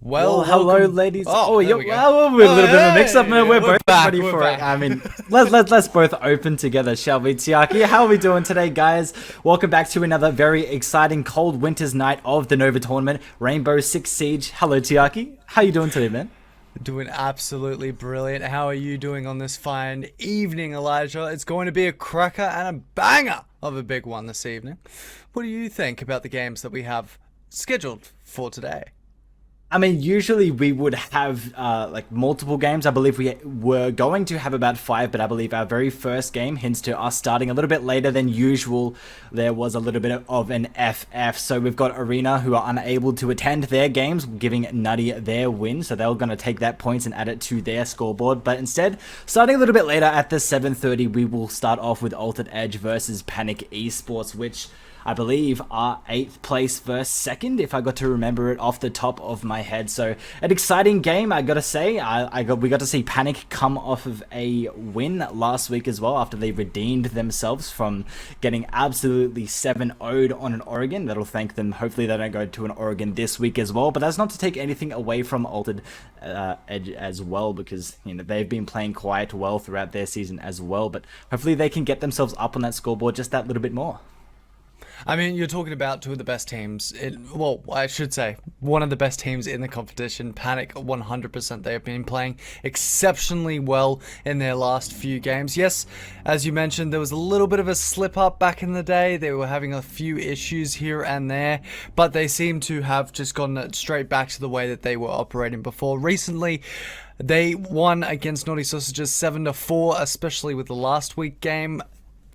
Well, hello, welcome. ladies. There we go. Well, we're a little bit of a mix-up, man. We're both back, ready we're for back. it. I mean, let's both open together, shall we, Tiaki? How are we doing today, guys? Welcome back to another very exciting cold winter's night of the Nova tournament, Rainbow Six Siege. Hello, Tiaki. How you doing today, man? Doing absolutely brilliant. How are you doing on this fine evening, Elijah? It's going to be a cracker and a banger of a big one this evening. What do you think about the games that we have scheduled for today? I mean, usually we would have like multiple games. I believe we were going to have about 5, but I believe our very first game, hints to us starting a little bit later than usual. There was a little bit of an FF. So we've got Arena who are unable to attend their games, giving Nutty their win. So they're going to take that points and add it to their scoreboard. But instead, starting a little bit later at the 7:30, we will start off with Altered Edge versus Panic Esports, which I believe are 8th place versus 2nd, if I got to remember it off the top of my head. So an exciting game, I gotta say. We got to see Panic come off of a win last week as well after they redeemed themselves from getting absolutely 7-0'd on an Oregon. That'll thank them. Hopefully they don't go to an Oregon this week as well. But that's not to take anything away from Altered Edge as well, because they've been playing quite well throughout their season as well. But hopefully they can get themselves up on that scoreboard just that little bit more. I mean, you're talking about two of the best teams. Well, I should say one of the best teams in the competition. Panic, 100%. They have been playing exceptionally well in their last few games. Yes, as you mentioned, there was a little bit of a slip up back in the day. They were having a few issues here and there, but they seem to have just gone straight back to the way that they were operating before. Recently, they won against Naughty Sausages 7-4, especially with the last week game.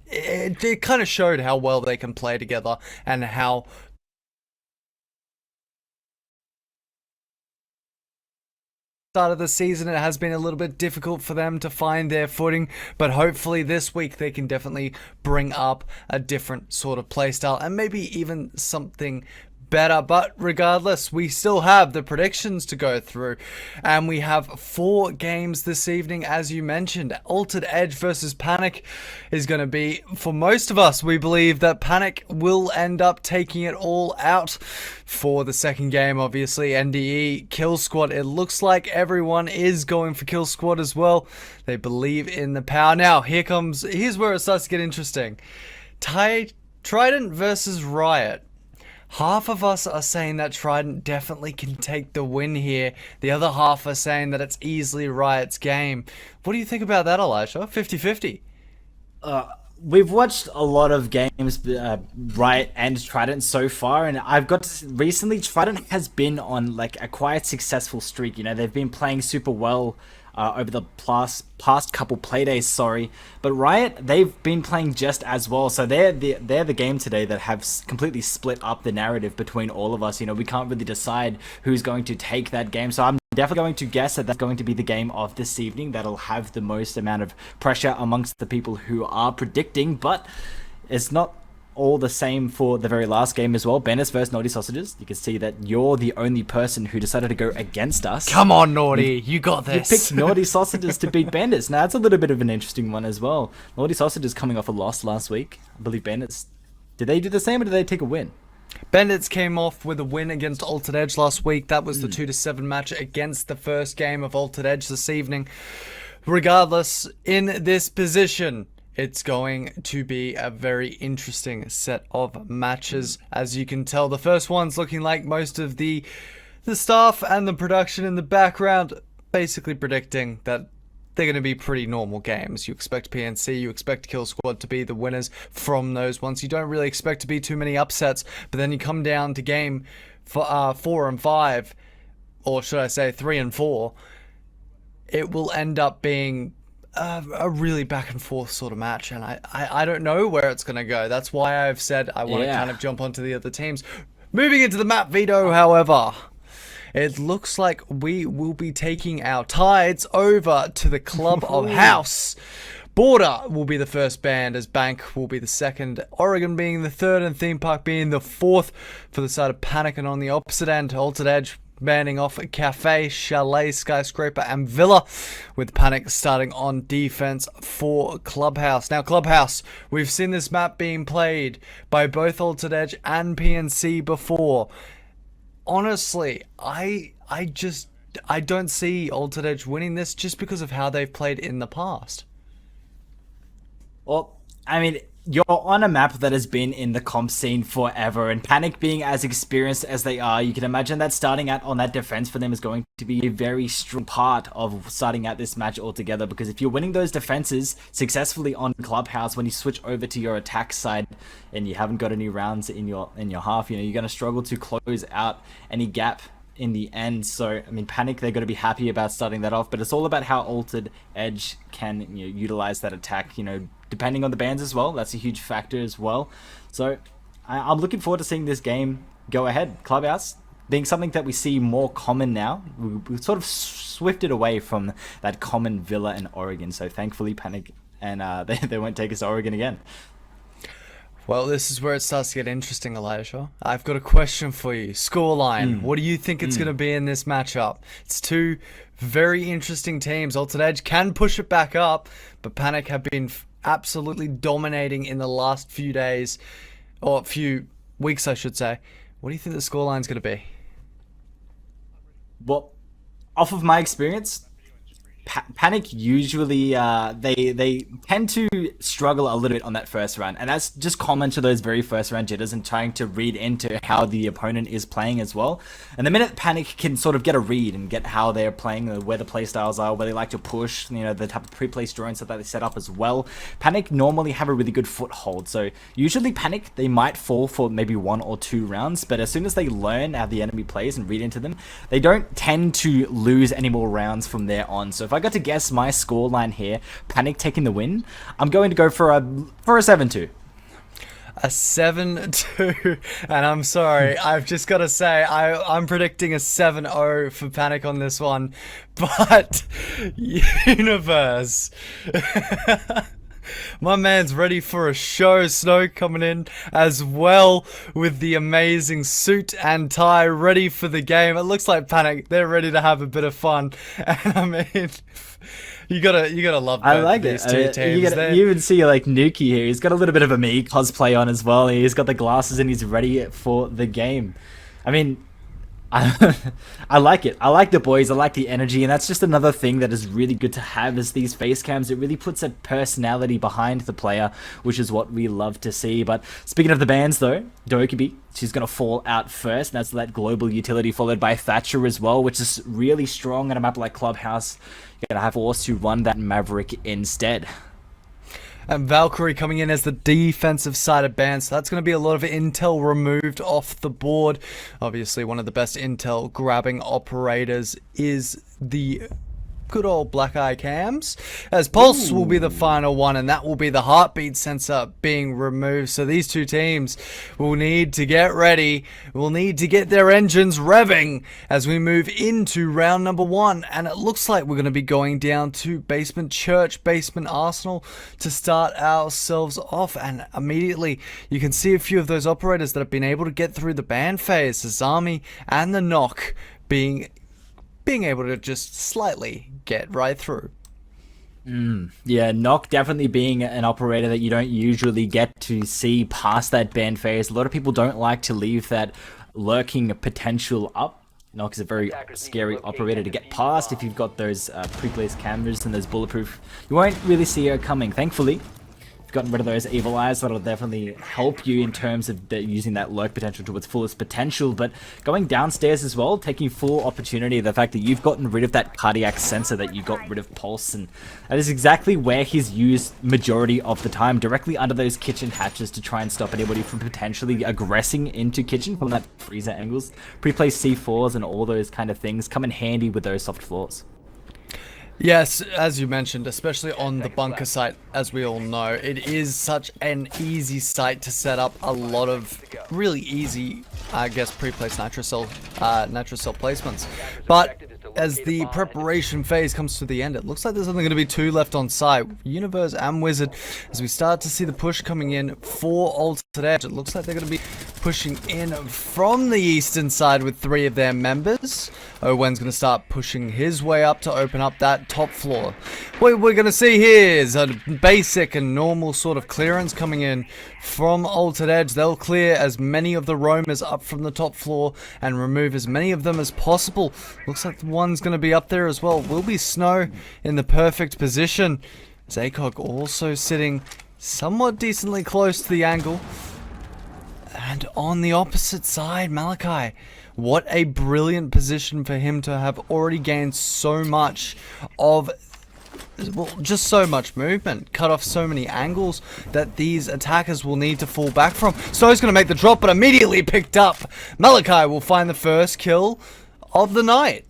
It kind of showed how well they can play together and how start of the season it has been a little bit difficult for them to find their footing, but hopefully this week they can definitely bring up a different sort of playstyle and maybe even something better. But regardless, we still have the predictions to go through, and we have 4 games this evening. As you mentioned, Altered Edge versus Panic is going to be, for most of us, we believe that Panic will end up taking it all out for the second game. Obviously, NDE Kill Squad, it looks like everyone is going for Kill Squad as well. They believe in the power. Now here's where it starts to get interesting. Trident versus Riot. Half of us are saying that Trident definitely can take the win here. The other half are saying that it's easily Riot's game. What do you think about that, Elijah? 50-50. We've watched a lot of games, Riot and Trident so far, and recently Trident has been on like a quite successful streak. They've been playing super well over the past couple playdays, but Riot, they've been playing just as well. So they're the game today that have completely split up the narrative between all of us. We can't really decide who's going to take that game. So I'm definitely going to guess that that's going to be the game of this evening that'll have the most amount of pressure amongst the people who are predicting. But it's not all the same for the very last game as well. Bandits versus Naughty Sausages. You can see that you're the only person who decided to go against us. Come on, Naughty, you got this. You picked Naughty Sausages to beat Bandits. Now, that's a little bit of an interesting one as well. Naughty Sausages coming off a loss last week. I believe Bandits, did they do the same or did they take a win? Bandits came off with a win against Altered Edge last week. That was the 2-7 match against the first game of Altered Edge this evening. Regardless, in this position, it's going to be a very interesting set of matches. As you can tell, the first one's looking like most of the staff and the production in the background basically predicting that they're going to be pretty normal games. You expect PNC, you expect Kill Squad to be the winners from those ones. You don't really expect to be too many upsets, but then you come down to game 4 and 5, or should I say 3 and 4, it will end up being a really back and forth sort of match, and I don't know where it's going to go. That's why I've said I want to kind of jump onto the other teams. Moving into the map veto, however, it looks like we will be taking our Tides over to the Club of House. Border will be the first band, as Bank will be the second, Oregon being the third, and Theme Park being the fourth for the side of Panic. And on the opposite end, Altered Edge banning off Cafe, Chalet, Skyscraper, and Villa, with Panic starting on defense for Clubhouse. Now, Clubhouse, we've seen this map being played by both Altered Edge and PNC before. Honestly, I I don't see Altered Edge winning this just because of how they've played in the past. Well, I mean, you're on a map that has been in the comp scene forever, and Panic being as experienced as they are, you can imagine that starting out on that defense for them is going to be a very strong part of starting out this match altogether, because if you're winning those defenses successfully on Clubhouse, when you switch over to your attack side and you haven't got any rounds in your half, you're going to struggle to close out any gap in the end. So I mean, Panic, they're going to be happy about starting that off, but it's all about how Altered Edge can utilize that attack, depending on the bans as well. That's a huge factor as well. So I'm looking forward to seeing this game go ahead. Clubhouse being something that we see more common now. We've sort of swifted away from that common Villa and Oregon, so thankfully Panic and they won't take us to Oregon again. Well, this is where it starts to get interesting, Elijah. I've got a question for you. Scoreline. What do you think it's going to be in this matchup? It's two very interesting teams. Altered Edge can push it back up, but Panic have been absolutely dominating in the last few days, or few weeks, I should say. What do you think the scoreline's going to be? Well, off of my experience, Panic usually they tend to struggle a little bit on that first round, and that's just common to those very first round jitters and trying to read into how the opponent is playing as well. And the minute Panic can sort of get a read and get how they're playing, where the play styles are, where they like to push, the type of pre-placed drones that they set up as well, Panic normally have a really good foothold. So usually Panic, they might fall for maybe 1 or 2 rounds, but as soon as they learn how the enemy plays and read into them, they don't tend to lose any more rounds from there on. So if I got to guess my scoreline here, Panic taking the win, I'm going to go for a 7-2. A 7-2, and I'm sorry, I've just got to say, I'm predicting a 7-0 for Panic on this one, but Universe, my man's ready for a show. Snow coming in as well with the amazing suit and tie, ready for the game. It looks like Panic, they're ready to have a bit of fun, and I mean, you gotta love both I like these it. two teams. You even see like Nuki here. He's got a little bit of a me cosplay on as well. He's got the glasses and he's ready for the game. I mean, I like it. I like the boys. I like the energy, and that's just another thing that is really good to have is these face cams. It really puts a personality behind the player, which is what we love to see. But speaking of the bans, though, Dokubi, she's going to fall out first, and that's that global utility, followed by Thatcher as well, which is really strong on a map like Clubhouse. You're going to have Force to run that Maverick instead. And Valkyrie coming in as the defensive side of ban, so that's going to be a lot of intel removed off the board. Obviously, one of the best intel grabbing operators is the good old black eye cams, as Pulse will be the final one, and that will be the heartbeat sensor being removed. So these two teams will need to get ready, will need to get their engines revving as we move into round number 1, and it looks like we're going to be going down to Basement Church, Basement Arsenal to start ourselves off. And immediately you can see a few of those operators that have been able to get through the ban phase, Sazami and the Knock being able to just slightly get right through. Yeah, Knock definitely being an operator that you don't usually get to see past that ban phase. A lot of people don't like to leave that lurking potential up. Knock is a very scary operator to get past. If you've got those pre-placed cameras and those bulletproof, you won't really see her coming. Thankfully, you've gotten rid of those evil eyes. That'll definitely help you in terms of using that lurk potential to its fullest potential. But going downstairs as well, taking full opportunity of the fact that you've gotten rid of that cardiac sensor, that you got rid of Pulse, and that is exactly where he's used majority of the time, directly under those kitchen hatches to try and stop anybody from potentially aggressing into kitchen from that freezer angles. Pre-placed C4s and all those kind of things come in handy with those soft floors. Yes, as you mentioned, especially on the bunker site, as we all know, it is such an easy site to set up a lot of really easy, I guess, pre-placed nitro cell placements. But as the preparation phase comes to the end, it looks like there's only going to be 2 left on site, Universe and Wizard, as we start to see the push coming in for Altered Edge. It looks like they're going to be pushing in from the eastern side with 3 of their members. Owen's going to start pushing his way up to open up that top floor. What we're going to see here is a basic and normal sort of clearance coming in from Altered Edge. They'll clear as many of the roamers up from the top floor and remove as many of them as possible. Looks like the one's going to be up there as well. Will be Snow in the perfect position. ACOG also sitting somewhat decently close to the angle. And on the opposite side, Malachi. What a brilliant position for him to have already gained so much of, well, just so much movement. Cut off so many angles that these attackers will need to fall back from. Snow's going to make the drop, but immediately picked up. Malachi will find the first kill of the night.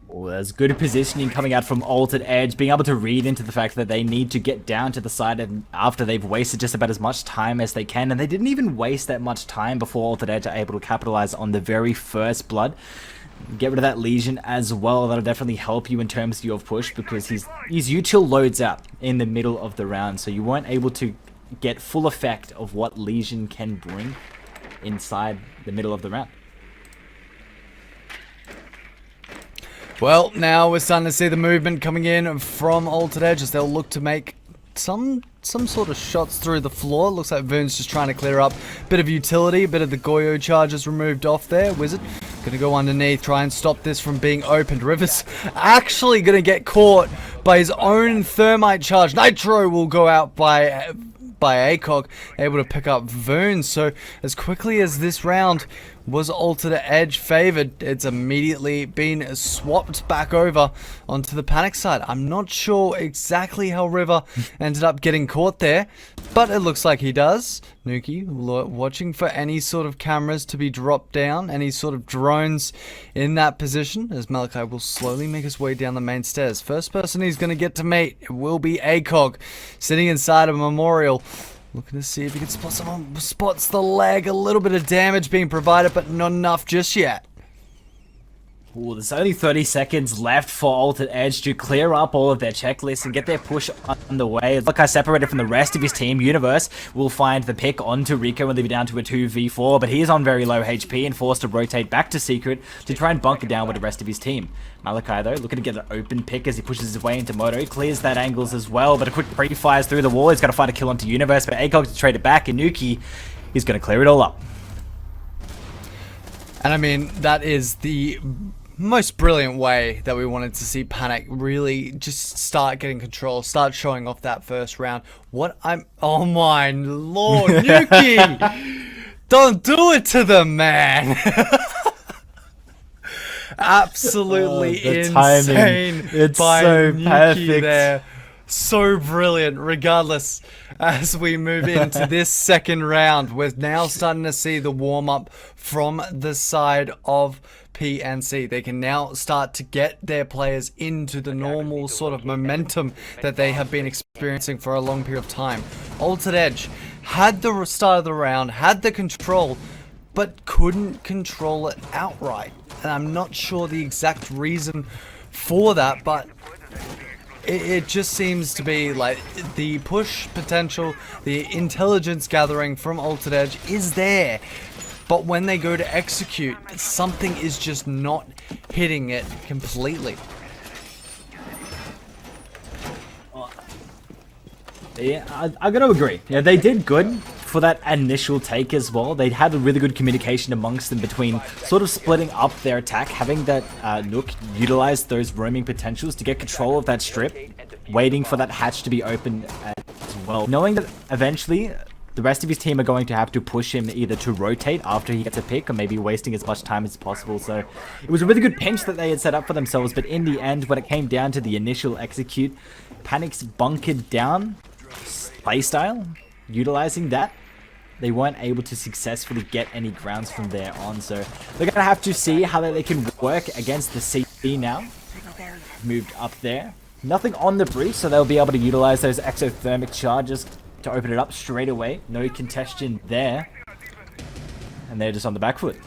Well, there's good positioning coming out from Altered Edge, being able to read into the fact that they need to get down to the side and after they've wasted just about as much time as they can, and they didn't even waste that much time before Altered Edge are able to capitalize on the very first blood. Get rid of that Legion as well. That'll definitely help you in terms of your push, because his util loads out in the middle of the round, so you weren't able to get full effect of what Legion can bring inside the middle of the round. Well, now we're starting to see the movement coming in from Altered Edge as they'll look to make some sort of shots through the floor. Looks like Vern's just trying to clear up a bit of utility, a bit of the Goyo charges removed off there. Wizard gonna go underneath, try and stop this from being opened. Rivers actually gonna get caught by his own thermite charge. Nitro will go out by ACOG, able to pick up Vern. So as quickly as this round was Altered Edge favored, it's immediately been swapped back over onto the Panic side. I'm not sure exactly how River ended up getting caught there, but it looks like he does. Nuki watching for any sort of cameras to be dropped down, any sort of drones in that position, as Malachi will slowly make his way down the main stairs. First person he's going to get to meet, it will be ACOG, sitting inside a memorial. Looking to see if he can spot someone. Spots the leg. A little bit of damage being provided, but not enough just yet. Ooh, there's only 30 seconds left for Altered Edge to clear up all of their checklists and get their push underway. Look, I separated from the rest of his team. Universe will find the pick onto Rico when they'll be down to a 2v4, but he is on very low HP and forced to rotate back to Secret to try and bunker down with the rest of his team. Malachi, though, looking to get an open pick as he pushes his way into Moto. He clears that angles as well, but a quick pre-fires through the wall. He's got to find a kill onto Universe, but ACOG to trade it back, and Nuki is going to clear it all up. And I mean, that is the most brilliant way that we wanted to see Panic really just start getting control, start showing off that first round. Oh my lord, Nuki! Don't do it to them, man! Absolutely insane timing. It's by so Nuki perfect there. So brilliant. Regardless, as we move into this second round, we're now starting to see the warm-up from the side of PNC. They can now start to get their players into the normal sort of momentum that they have been experiencing for a long period of time. Altered Edge had the start of the round, had the control, but couldn't control it outright. And I'm not sure the exact reason for that, but it just seems to be like the push potential, the intelligence gathering from Altered Edge is there. But when they go to execute, something is just not hitting it completely. Yeah, I'm going to agree. Yeah, they did good for that initial take as well. They had a really good communication amongst them between sort of splitting up their attack, having that Nook utilize those roaming potentials to get control of that strip, waiting for that hatch to be opened as well. Knowing that eventually the rest of his team are going to have to push him either to rotate after he gets a pick or maybe wasting as much time as possible. So it was a really good pinch that they had set up for themselves, but in the end, when it came down to the initial execute, Panic's bunkered down playstyle, utilizing that, they weren't able to successfully get any grounds from there on. So they're going to have to see how they can work against the CP now. Moved up there. Nothing on the breach, so they'll be able to utilize those exothermic charges to open it up straight away. No congestion there. And they're just on the back foot.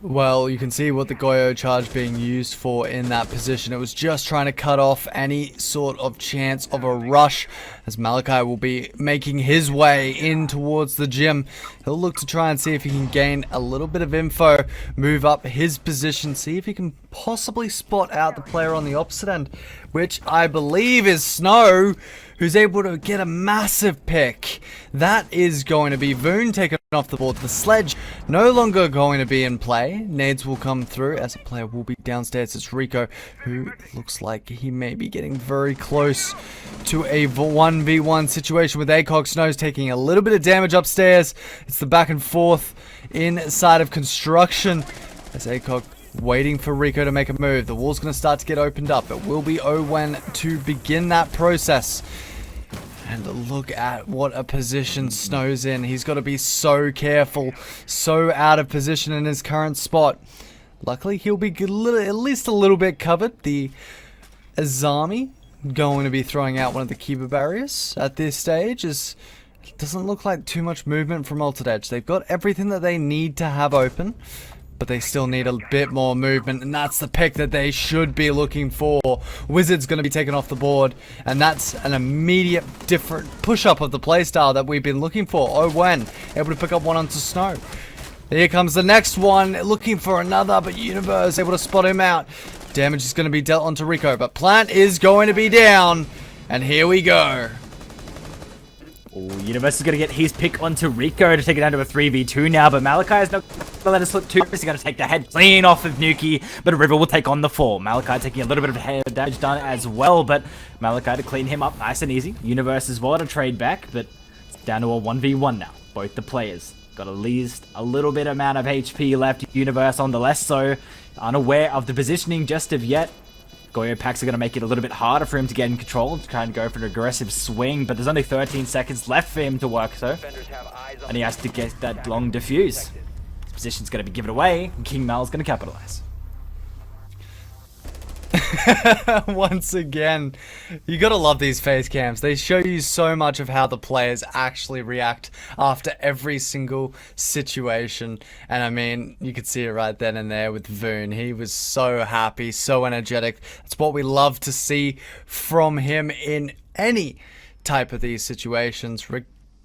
Well, you can see what the Goyo charge being used for in that position. It was just trying to cut off any sort of chance of a rush, as Malachi will be making his way in towards the gym. He'll look to try and see if he can gain a little bit of info, move up his position, see if he can possibly spot out the player on the opposite end, which I believe is Snow, who's able to get a massive pick. That is going to be Voon taken off the board. The sledge no longer going to be in play. Nades will come through as a player will be downstairs. It's Rico, who looks like he may be getting very close to a 1v1 situation with ACOG. Snow's taking a little bit of damage upstairs. It's the back and forth inside of construction as ACOG waiting for Rico to make a move. The wall's going to start to get opened up. It will be Owen to begin that process. And look at what a position Snow's in. He's got to be so careful, so out of position in his current spot. Luckily, he'll be at least a little bit covered. The Azami going to be throwing out one of the Kiba barriers at this stage. It doesn't look like too much movement from Altered Edge. They've got everything that they need to have open, but they still need a bit more movement, and that's the pick that they should be looking for. Wizard's going to be taken off the board, and that's an immediate different push-up of the playstyle that we've been looking for. Owen able to pick up one onto Snow. Here comes the next one, looking for another, but Universe able to spot him out. Damage is going to be dealt onto Rico, but Plant is going to be down, and here we go. Oh, Universe is going to get his pick onto Rico to take it down to a 3v2 now, but Malachi is not going to let it slip too. He's going to take the head clean off of Nuki, but River will take on the fall. Malachi taking a little bit of head damage done as well, but Malachi to clean him up nice and easy. Universe as well to trade back, but it's down to a 1v1 now. Both the players got at least a little bit amount of HP left. Universe on the less so, unaware of the positioning just of yet. Goyo packs are going to make it a little bit harder for him to get in control, to try and go for an aggressive swing, but there's only 13 seconds left for him to work so, and he has to get that long defuse. His position's going to be given away, and King Mal's going to capitalize. Once again, you gotta love these face cams. They show you so much of how the players actually react after every single situation. And I mean, you could see it right then and there with Voon. He was so happy, so energetic. That's what we love to see from him in any type of these situations.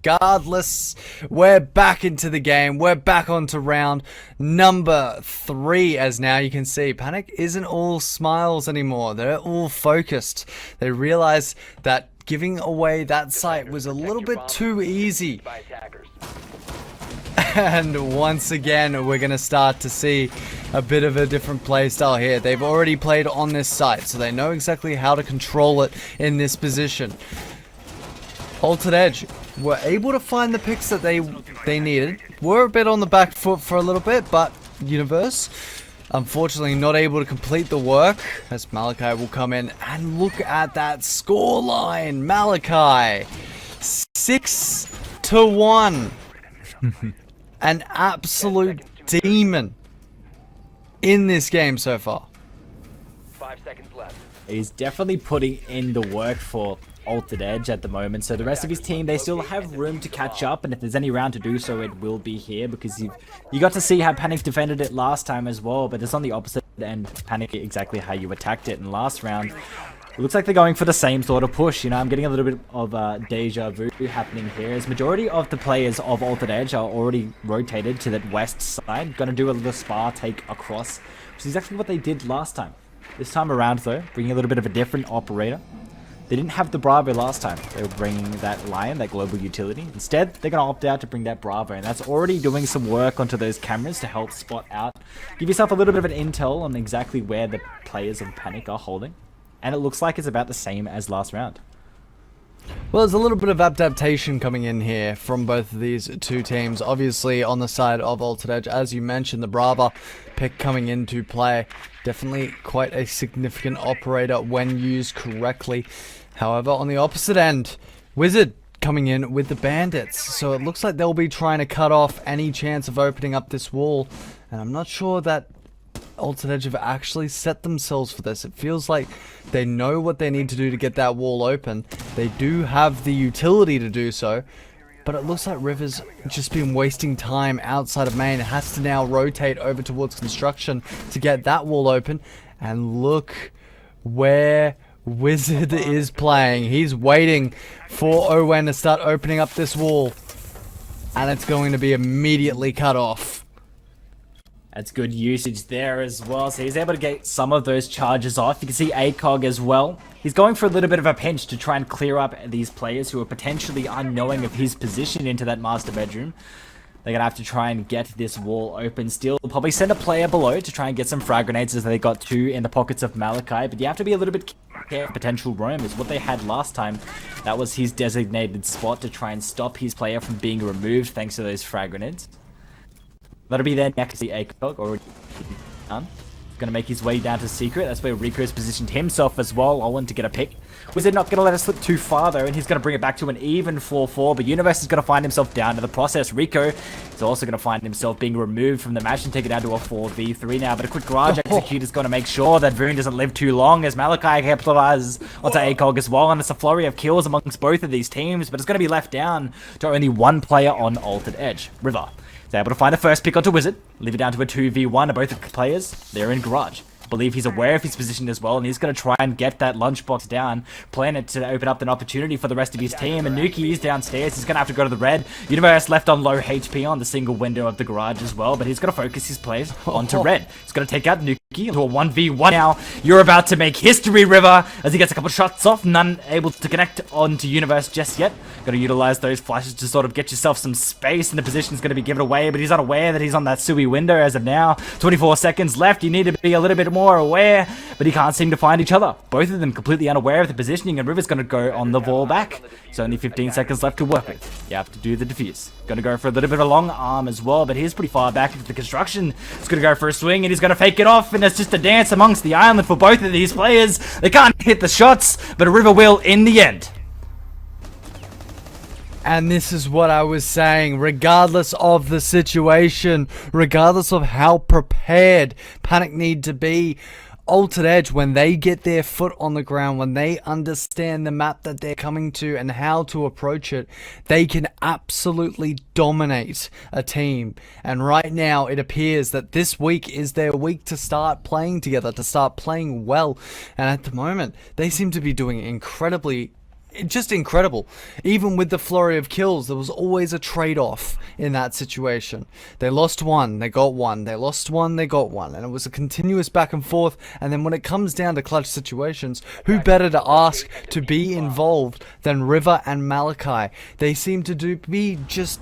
Regardless, we're back into the game. We're back onto round number 3, as now you can see Panic isn't all smiles anymore. They're all focused. They realize that giving away that site was a little bit too easy. And once again, we're going to start to see a bit of a different playstyle here. They've already played on this site, so they know exactly how to control it in this position. Altered Edge were able to find the picks that they needed. Were a bit on the back foot for a little bit, but Universe unfortunately not able to complete the work, as Malachi will come in and look at that score line. Malachi 6-1. An absolute demon in this game so far. 5 seconds left. He's definitely putting in the work for Altered Edge at the moment, so the rest of his team, they still have room to catch up, and if there's any round to do so, it will be here, because you got to see how Panic defended it last time as well, but it's on the opposite end. Panic exactly how you attacked it in last round. It looks like they're going for the same sort of push. You know, I'm getting a little bit of deja vu happening here, as majority of the players of Altered Edge are already rotated to that west side, gonna do a little spar take across, which is exactly what they did last time. This time around though, bringing a little bit of a different operator. They didn't have the Bravo last time. They were bringing that Lion, that global utility. Instead, they're going to opt out to bring that Bravo, and that's already doing some work onto those cameras to help spot out. Give yourself a little bit of an intel on exactly where the players of Panic are holding. And it looks like it's about the same as last round. Well, there's a little bit of adaptation coming in here from both of these two teams. Obviously, on the side of Altered Edge, as you mentioned, the Brava pick coming into play. Definitely quite a significant operator when used correctly. However, on the opposite end, Wizard coming in with the Bandits. So it looks like they'll be trying to cut off any chance of opening up this wall. And I'm not sure that Altered Edge have actually set themselves for this. It feels like they know what they need to do to get that wall open. They do have the utility to do so. But but it looks like River's just been wasting time outside of main. It has to now rotate over towards construction to get that wall open. And look where Wizard is playing. He's waiting for Owen to start opening up this wall. And it's going to be immediately cut off. That's good usage there as well. So he's able to get some of those charges off. You can see ACOG as well. He's going for a little bit of a pinch to try and clear up these players who are potentially unknowing of his position into that master bedroom. They're going to have to try and get this wall open still. Probably send a player below to try and get some frag grenades as they got two in the pockets of Malachi. But you have to be a little bit careful. Potential roam is what they had last time. That was his designated spot to try and stop his player from being removed thanks to those frag grenades. That'll be there next to the ACOG already done. Going to make his way down to secret. That's where Rico's positioned himself as well. Owen to get a pick. Wizard not going to let us slip too far though, and he's going to bring it back to an even 4-4, but Universe is going to find himself down in the process. Rico is also going to find himself being removed from the match and take it down to a 4v3 now, but a quick garage execute is going to make sure that Voon doesn't live too long as Malachi capitalizes onto ACOG as well, and it's a flurry of kills amongst both of these teams, but it's going to be left down to only one player on Altered Edge. River is able to find the first pick onto Wizard, leave it down to a 2v1 of both the players. They're in garage. Believe he's aware of his position as well, and he's going to try and get that lunchbox down, plan it to open up an opportunity for the rest of his team. And Nuki is downstairs. He's going to have to go to the red. Universe left on low HP on the single window of the garage as well, but he's going to focus his plays onto red. He's going to take out Nuki into a 1v1 now. You're about to make history, River, as he gets a couple shots off, none able to connect onto Universe just yet. Got to utilize those flashes to sort of get yourself some space, and the position's going to be given away, but he's unaware that he's on that Sui window as of now. 24 seconds left. You need to be a little bit more aware, but he can't seem to find each other. Both of them completely unaware of the positioning, and River's going to go on the ball back. There's only 15 seconds left to work with. You have to do the defuse. Going to go for a little bit of a long arm as well, but he's pretty far back into the construction. He's going to go for a swing, and he's going to fake it off, and it's just a dance amongst the island for both of these players. They can't hit the shots, but River will in the end. And this is what I was saying, regardless of the situation, regardless of how prepared Panic need to be, Altered Edge, when they get their foot on the ground, when they understand the map that they're coming to and how to approach it, they can absolutely dominate a team. And right now, it appears that this week is their week to start playing together, to start playing well. And at the moment, they seem to be doing just incredible. Even with the flurry of kills, there was always a trade-off in that situation. They lost one, they got one. They lost one, they got one. And it was a continuous back and forth. And then when it comes down to clutch situations, who better to ask to be involved than River and Malachi? They seem to be just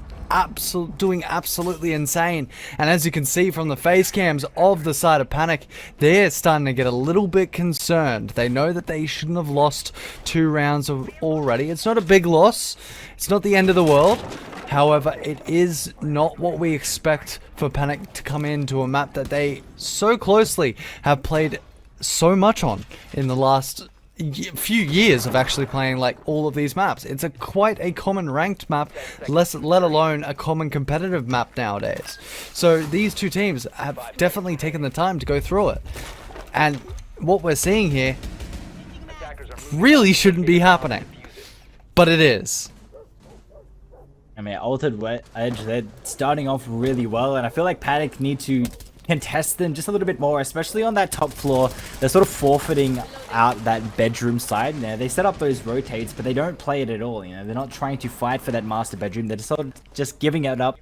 doing absolutely insane. And as you can see from the face cams of the side of Panic, they're starting to get a little bit concerned. They know that they shouldn't have lost 2 rounds already. It's not a big loss. It's not the end of the world. However, it is not what we expect for Panic to come into a map that they so closely have played so much on in the last few years of actually playing like all of these maps. It's quite a common ranked map, let alone a common competitive map nowadays. So these two teams have definitely taken the time to go through it. And what we're seeing here really shouldn't be happening. But it is. I mean, Altered Edge, they're starting off really well, and I feel like Panic need to contest them just a little bit more, especially on that top floor. They're sort of forfeiting out that bedroom side. Now, they set up those rotates, but they don't play it at all. You know, they're not trying to fight for that master bedroom. They're sort of just giving it up,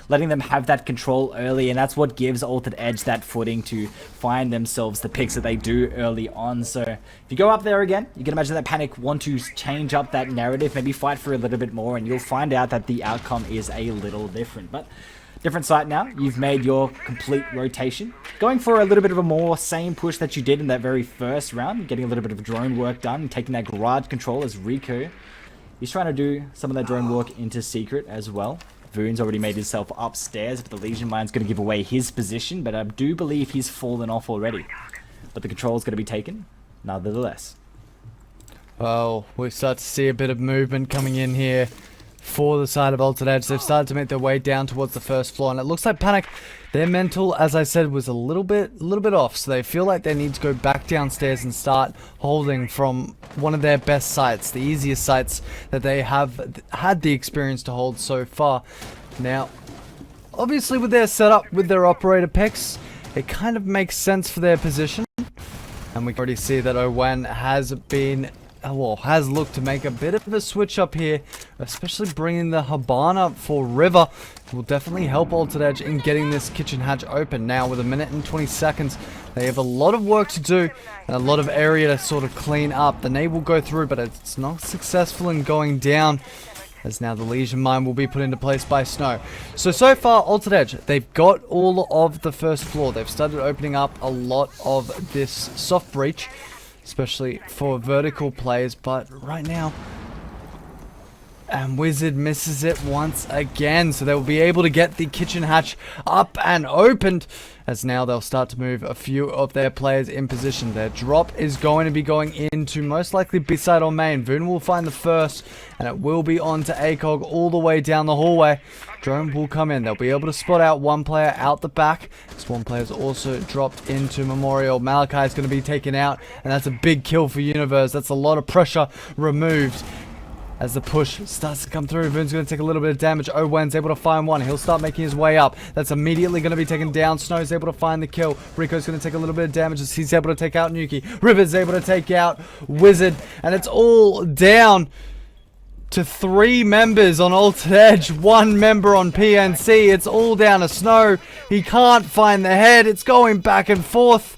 letting them have that control early, and that's what gives Altered Edge that footing to find themselves the picks that they do early on. So if you go up there again, you can imagine that Panic want to change up that narrative, maybe fight for a little bit more, and you'll find out that the outcome is a little different. But different site now. You've made your complete rotation. Going for a little bit of a more same push that you did in that very first round. Getting a little bit of drone work done. Taking that garage control as Rico. He's trying to do some of that drone work into secret as well. Voon's already made himself upstairs, but the Legion Mine's going to give away his position. But I do believe he's fallen off already. But the control is going to be taken nonetheless. Well, we start to see a bit of movement coming in here for the side of Altered Edge. They've started to make their way down towards the first floor, and it looks like Panic, Their mental, as I said, was a little bit off, so they feel like they need to go back downstairs and start holding from one of their best sites, the easiest sites that they have had the experience to hold so far. Now, obviously with their setup, with their operator picks, it kind of makes sense for their position. And we can already see that Owen has been, well, has looked to make a bit of a switch up here, especially bringing the Habana for River. Will definitely help Altered Edge in getting this kitchen hatch open. Now with 1 minute and 20 seconds, they have a lot of work to do and a lot of area to sort of clean up. The nade will go through, but it's not successful in going down, as now the Legion Mine will be put into place by Snow. So far, Altered Edge, they've got all of the first floor. They've started opening up a lot of this soft breach, especially for vertical players, but right now, and Wizard misses it once again, so they will be able to get the kitchen hatch up and opened, as now they'll start to move a few of their players in position. Their drop is going to be going into most likely B-side or main. Voon will find the first, and it will be on to ACOG all the way down the hallway. Drone will come in. They'll be able to spot out one player out the back. This one player is also dropped into Memorial. Malachi is going to be taken out, and that's a big kill for Universe. That's a lot of pressure removed. As the push starts to come through, Voon's going to take a little bit of damage. Owen's able to find one. He'll start making his way up. That's immediately going to be taken down. Snow's able to find the kill. Rico's going to take a little bit of damage as he's able to take out Nuki. River's able to take out Wizard. And it's all down to 3 members on Altered Edge, 1 member on PNC. It's all down to Snow. He can't find the head. It's going back and forth.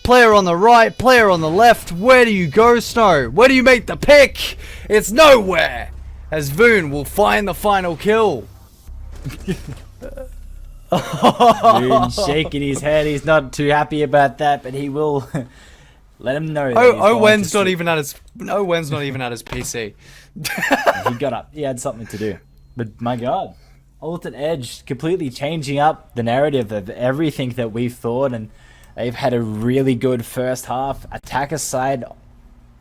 Player on the right, player on the left. Where do you go, Snow? Where do you make the pick? It's nowhere. As Voon will find the final kill. Voon shaking his head. He's not too happy about that, but he will let him know. Owen's not even at his PC. He got up. He had something to do. But my God, Altered Edge completely changing up the narrative of everything that we've thought, and they've had a really good first half. Attacker side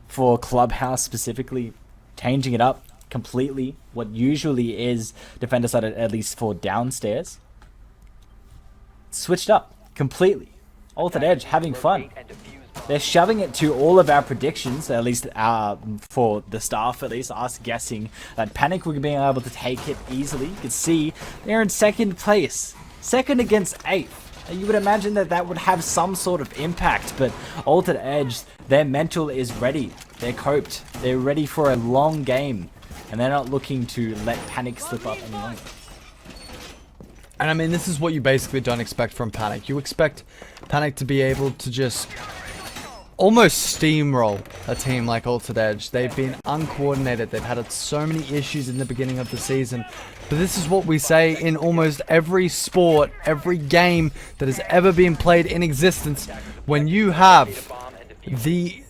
for Clubhouse specifically, changing it up completely. What usually is defender side, at least for downstairs, switched up completely. Altered Edge having fun. They're shoving it to all of our predictions, at least for the staff, at least us guessing that Panic will be able to take it easily. You can see they're in second place, second against 8th. You would imagine that that would have some sort of impact, but Altered Edge, their mental is ready. They're coped. They're ready for a long game, and they're not looking to let Panic slip up any longer. And I mean, this is what you basically don't expect from Panic. You expect Panic to be able to just almost steamroll a team like Altered Edge. They've been uncoordinated. They've had so many issues in the beginning of the season. But this is what we say in almost every sport, every game that has ever been played in existence. When you have the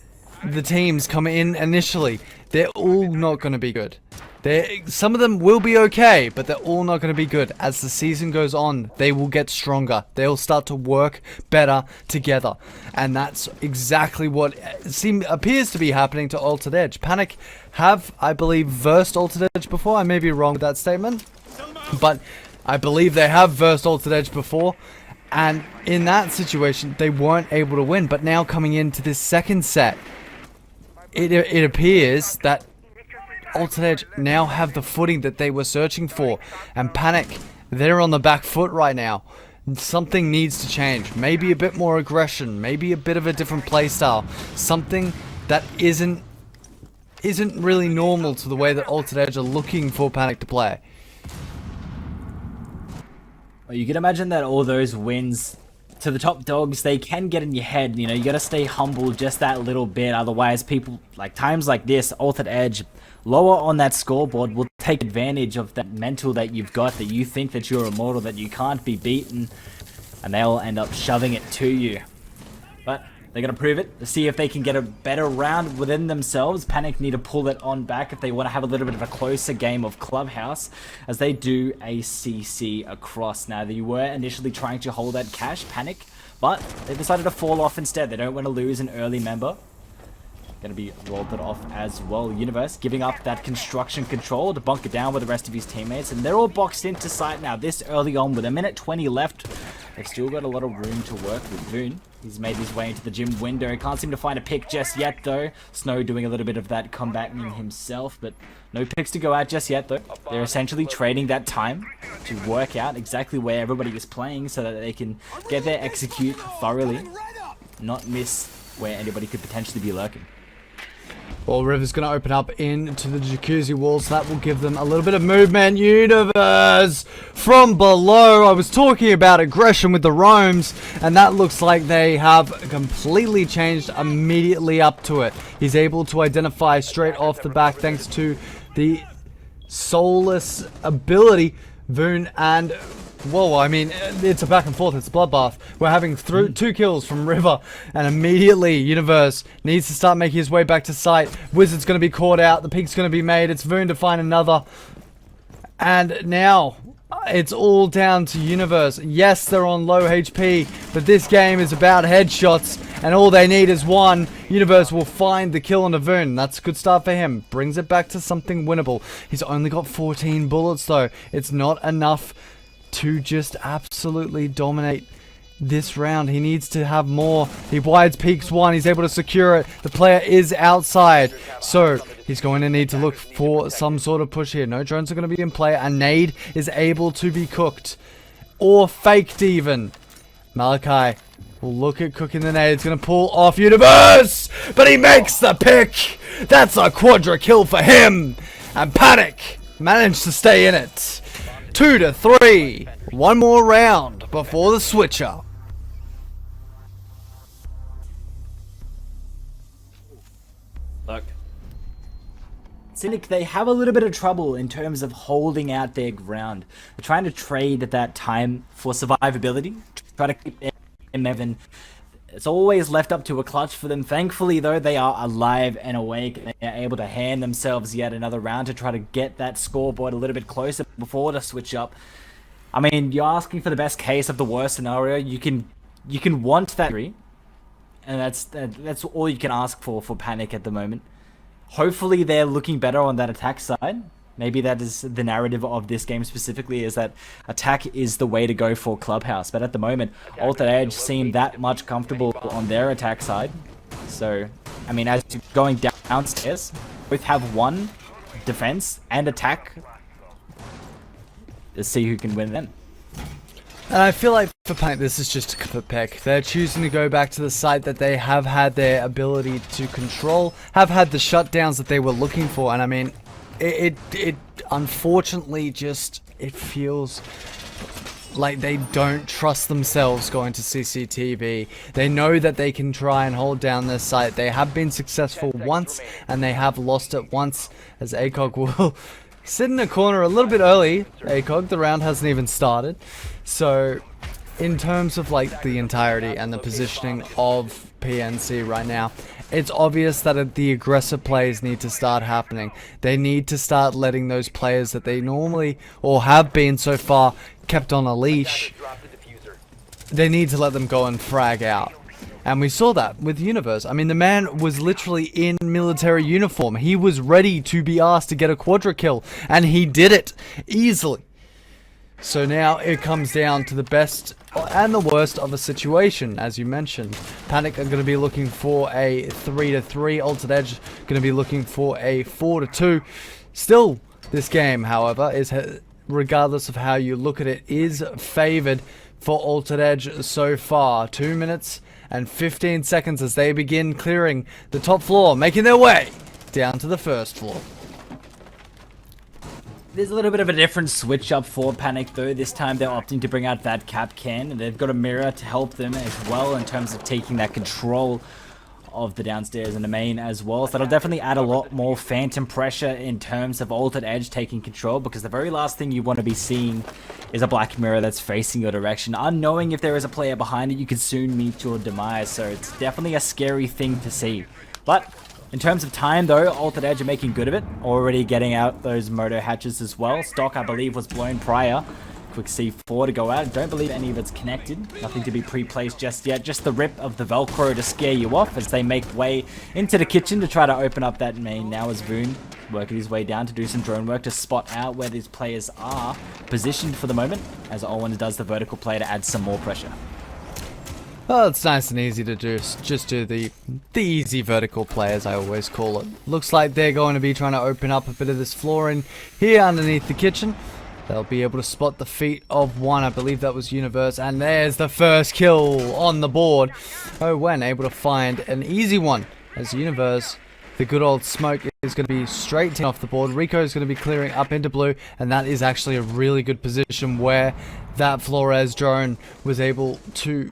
teams come in initially, they're all not going to be good. Some of them will be okay, but they're all not going to be good. As the season goes on, they will get stronger. They'll start to work better together. And that's exactly what appears to be happening to Altered Edge. Panic have, I believe, versed Altered Edge before. I may be wrong with that statement, but I believe they have versed Altered Edge before. And in that situation, they weren't able to win. But now coming into this second set, it appears that Altered Edge now have the footing that they were searching for, and Panic, they're on the back foot right now. Something needs to change. Maybe a bit more aggression, maybe a bit of a different playstyle, something that isn't really normal to the way that Altered Edge are looking for Panic to play. Well, you can imagine that all those wins to the top dogs, they can get in your head. You know, you got to stay humble just that little bit, otherwise people, like times like this, Altered Edge lower on that scoreboard will take advantage of that mental that you've got, that you think that you're immortal, that you can't be beaten, and they'll end up shoving it to you. But they're going to prove it to see if they can get a better round within themselves. Panic need to pull it on back if they want to have a little bit of a closer game of Clubhouse, as they do a CC across. Now, they were initially trying to hold that cash, Panic, but they decided to fall off instead. They don't want to lose an early member. going to be rolled it off as well. Universe giving up that construction control to bunker down with the rest of his teammates, and they're all boxed into site now this early on with a minute 20 left. They've still got a lot of room to work with. Voon, he's made his way into the gym window. Can't seem to find a pick just yet though. Snow doing a little bit of that combating himself, but no picks to go out just yet though. They're essentially trading that time to work out exactly where everybody is playing so that they can get there, execute thoroughly, not miss where anybody could potentially be lurking. Well, River's going to open up into the jacuzzi walls. That will give them a little bit of movement. Universe from below. I was talking about aggression with the roams, and that looks like they have completely changed immediately up to it. He's able to identify straight off the back thanks to the soulless ability. Voon and... whoa, I mean, it's a back and forth, it's a bloodbath. We're having two kills from River, and immediately Universe needs to start making his way back to site. Wizard's going to be caught out, the peek's going to be made, it's Voon to find another. And now, it's all down to Universe. Yes, they're on low HP, but this game is about headshots, and all they need is one. Universe will find the kill on a Voon. That's a good start for him. Brings it back to something winnable. He's only got 14 bullets though. It's not enough to just absolutely dominate this round. He needs to have more. He wides peaks one. He's able to secure it. The player is outside. So he's going to need to look for some sort of push here. No drones are going to be in play. A nade is able to be cooked. Or faked even. Malachi will look at cooking the nade. It's going to pull off Universe. But he makes the pick. That's a quadra kill for him. And Panic managed to stay in it. 2-3. One more round before the switch up. Look, Cynic, they have a little bit of trouble in terms of holding out their ground. They're trying to trade at that time for survivability, try to keep them even. It's always left up to a clutch for them. Thankfully, though, they are alive and awake. They are able to hand themselves yet another round to try to get that scoreboard a little bit closer before the switch up. I mean, you're asking for the best case of the worst scenario. You can want that victory, and that's all you can ask for Panic at the moment. Hopefully, they're looking better on that attack side. Maybe that is the narrative of this game specifically, is that attack is the way to go for Clubhouse. But at the moment, Altered Edge seem that much comfortable on their attack side. So, I mean, as you're going downstairs, both have one defense and attack. Let's see who can win then. And I feel like for Panic, this is just a comfort pick. They're choosing to go back to the site that they have had their ability to control, have had the shutdowns that they were looking for. And I mean, it unfortunately just, it feels like they don't trust themselves going to CCTV. They know that they can try and hold down their site. They have been successful once, and they have lost it once, as ACOG will sit in a corner a little bit early. ACOG, the round hasn't even started. So, in terms of like the entirety and the positioning of PNC right now, it's obvious that the aggressive plays need to start happening. They need to start letting those players that they normally, or have been so far, kept on a leash. They need to let them go and frag out. And we saw that with Universe. I mean, the man was literally in military uniform. He was ready to be asked to get a quadra kill, and he did it easily. So now it comes down to the best and the worst of a situation, as you mentioned. Panic are going to be looking for a 3-3. Altered Edge going to be looking for a 4-2. Still, this game, however, is, regardless of how you look at it, is favored for Altered Edge so far. 2 minutes and 15 seconds as they begin clearing the top floor, making their way down to the first floor. There's a little bit of a different switch up for Panic though. This time they're opting to bring out that cap can, and they've got a mirror to help them as well in terms of taking that control of the downstairs and the main as well. So that'll definitely add a lot more phantom pressure in terms of Altered Edge taking control, because the very last thing you want to be seeing is a black mirror that's facing your direction. Unknowing if there is a player behind it, you could soon meet your demise. So it's definitely a scary thing to see. But in terms of time though, Altered Edge are making good of it. Already getting out those moto hatches as well. Stock, I believe, was blown prior. quick C4 to go out. Don't believe any of it's connected. Nothing to be pre-placed just yet. Just the rip of the Velcro to scare you off as they make way into the kitchen to try to open up that main. Now as Voon working his way down to do some drone work to spot out where these players are positioned for the moment, as Owen does the vertical play to add some more pressure. Well, it's nice and easy to just do the easy vertical play, as I always call it. Looks like they're going to be trying to open up a bit of this floor in here underneath the kitchen. They'll be able to spot the feet of one. I believe that was Universe, and there's the first kill on the board. Owen able to find an easy one as Universe, the good old smoke, is going to be straight off the board. Rico is going to be clearing up into blue, and that is actually a really good position where that Flores drone was able to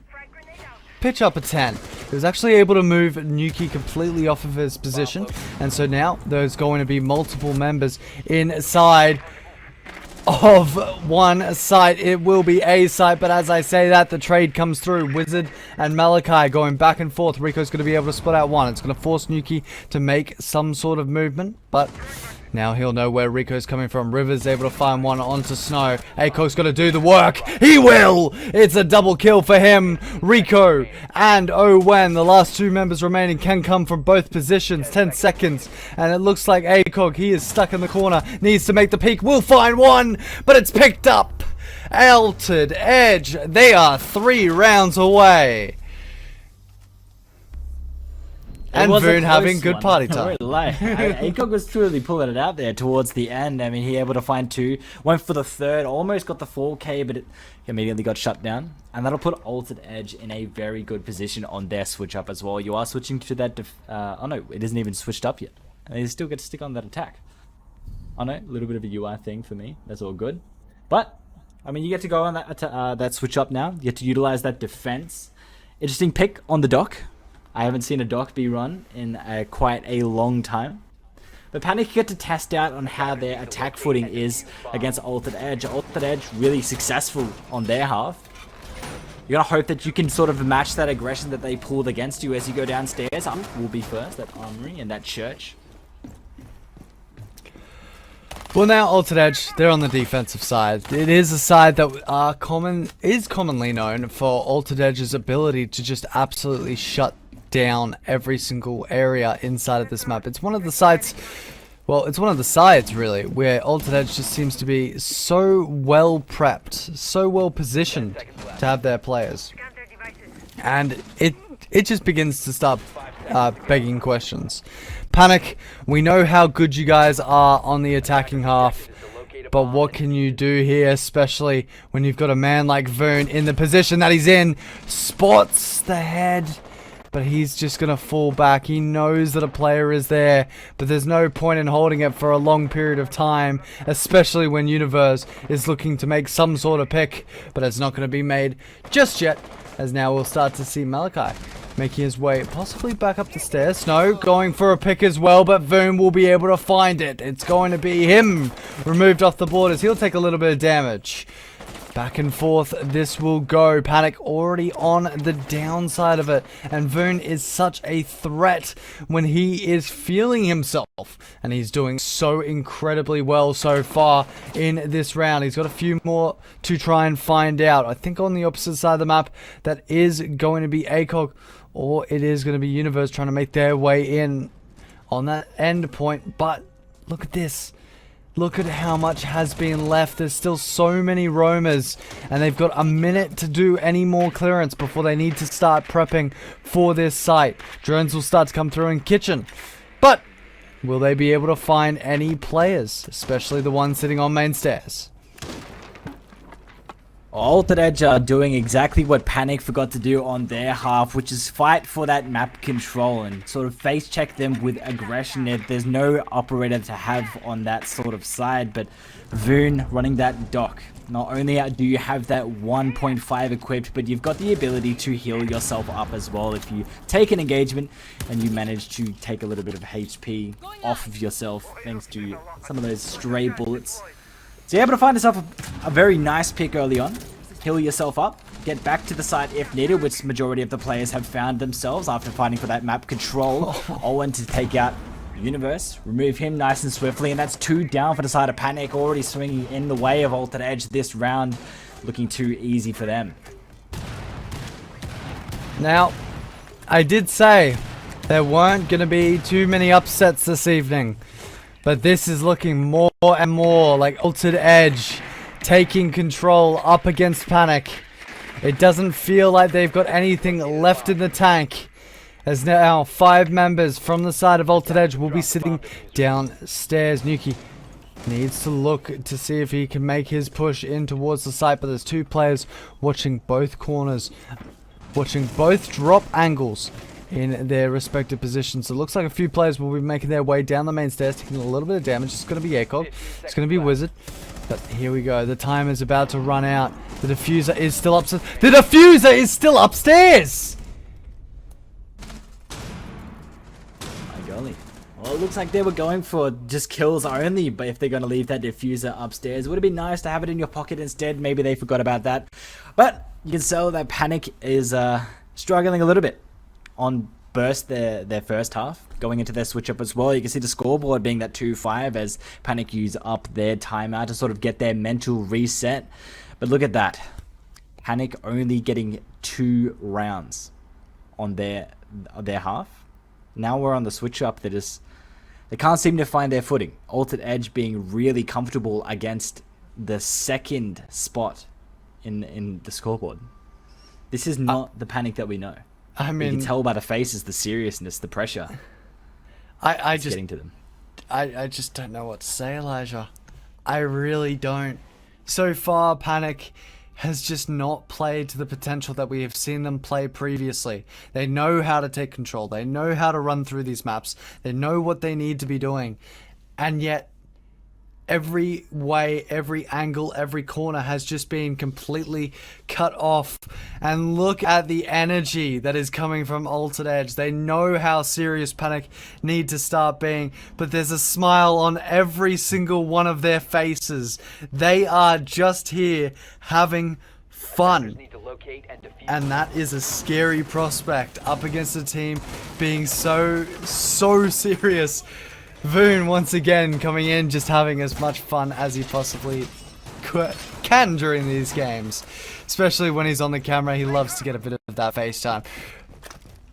pitch up a 10. He was actually able to move Nuki completely off of his position, and so now there's going to be multiple members inside of one site. It will be a site, but as I say that, the trade comes through. Wizard and Malachi going back and forth. Rico's going to be able to spot out one. It's going to force Nuki to make some sort of movement, but now he'll know where Rico's coming from. River's able to find one onto Snow. Aco's got to do the work. He will! It's a double kill for him. Rico and Owen, the last two members remaining, can come from both positions. 10 seconds. And it looks like Acog, he is stuck in the corner. Needs to make the peek. Will find one, but it's picked up. Altered Edge. They are 3 rounds away. And Voon having good party time. Acog was truly pulling it out there towards the end. I mean, he able to find 2. Went for the 3rd. Almost got the 4K, but it immediately got shut down. And that'll put Altered Edge in a very good position on their switch up as well. You are switching to that... oh no, it isn't even switched up yet. And they still get to stick on that attack. Oh no, a little bit of a UI thing for me. That's all good. But, I mean, you get to go on that switch up now. You get to utilize that defense. Interesting pick on the dock. I haven't seen a dock be run in quite a long time. But Panic get to test out on how their attack footing is against Altered Edge. Altered Edge really successful on their half. You gotta hope that you can sort of match that aggression that they pulled against you as you go downstairs. Up will be first, that armory and that church. Well, now Altered Edge, they're on the defensive side. It is a side that is commonly known for Altered Edge's ability to just absolutely shut down every single area inside of this map. It's one of the sites, well, it's one of the sides really, where Altered Edge just seems to be so well prepped, so well positioned to have their players. And it just begins to start begging questions. Panic, we know how good you guys are on the attacking half, but what can you do here, especially when you've got a man like Voon in the position that he's in? Spots the head, but he's just going to fall back. He knows that a player is there, but there's no point in holding it for a long period of time, especially when Universe is looking to make some sort of pick, but it's not going to be made just yet, as now we'll start to see Malachi making his way possibly back up the stairs. Snow going for a pick as well, but Voon will be able to find it. It's going to be him removed off the board as he'll take a little bit of damage. Back and forth this will go. Panic already on the downside of it, and Voon is such a threat when he is feeling himself, and he's doing so incredibly well so far in this round. He's got a few more to try and find out. I think on the opposite side of the map that is going to be ACOG, or it is going to be Universe trying to make their way in on that end point. But look at this. Look at how much has been left. There's still so many roamers, and they've got a minute to do any more clearance before they need to start prepping for this site. Drones will start to come through in kitchen, but will they be able to find any players, especially the ones sitting on main stairs? Altered Edge are doing exactly what Panic forgot to do on their half, which is fight for that map control and sort of face check them with aggression. There's no operator to have on that sort of side, but Voon running that dock. Not only do you have that 1.5 equipped, but you've got the ability to heal yourself up as well if you take an engagement and you manage to take a little bit of HP off of yourself thanks to some of those stray bullets. So you're able to find yourself a very nice pick early on, heal yourself up, get back to the site if needed, which majority of the players have found themselves after fighting for that map control. Owen to take out Universe, remove him nice and swiftly, and that's 2 down for the side of Panic, already swinging in the way of Altered Edge this round, looking too easy for them. Now, I did say there weren't going to be too many upsets this evening, but this is looking more and more like Altered Edge taking control up against Panic. It doesn't feel like they've got anything left in the tank, as now 5 members from the side of Altered Edge will be sitting downstairs. Nuki needs to look to see if he can make his push in towards the site, but there's 2 players watching both corners, watching both drop angles in their respective positions. So it looks like a few players will be making their way down the main stairs, taking a little bit of damage. It's going to be ACOG, it's going to be Wizard. But here we go, the time is about to run out. The diffuser is still upstairs. The diffuser is still upstairs! Golly. Well, it looks like they were going for just kills only, but if they're going to leave that diffuser upstairs, it would have been nice to have it in your pocket instead. Maybe they forgot about that. But you can tell that Panic is struggling a little bit on burst their first half, going into their switch up as well. You can see the scoreboard being that 2-5 as Panic use up their timeout to sort of get their mental reset. But look at that. Panic only getting 2 rounds on their half. Now we're on the switch up. They can't seem to find their footing. Altered Edge being really comfortable against the second spot in the scoreboard. This is not the Panic that we know. I mean, you can tell by the faces, the seriousness, the pressure. I just getting to them. I just don't know what to say, Elijah. I really don't. So far, Panic has just not played to the potential that we have seen them play previously. They know how to take control. They know how to run through these maps. They know what they need to be doing. And yet, every way, every angle, every corner has just been completely cut off. And look at the energy that is coming from Altered Edge. They know how serious Panic need to start being, but there's a smile on every single one of their faces. They are just here having fun. And that is a scary prospect up against a team being so serious. Voon once again coming in, just having as much fun as he possibly can during these games. Especially when he's on the camera, he loves to get a bit of that FaceTime.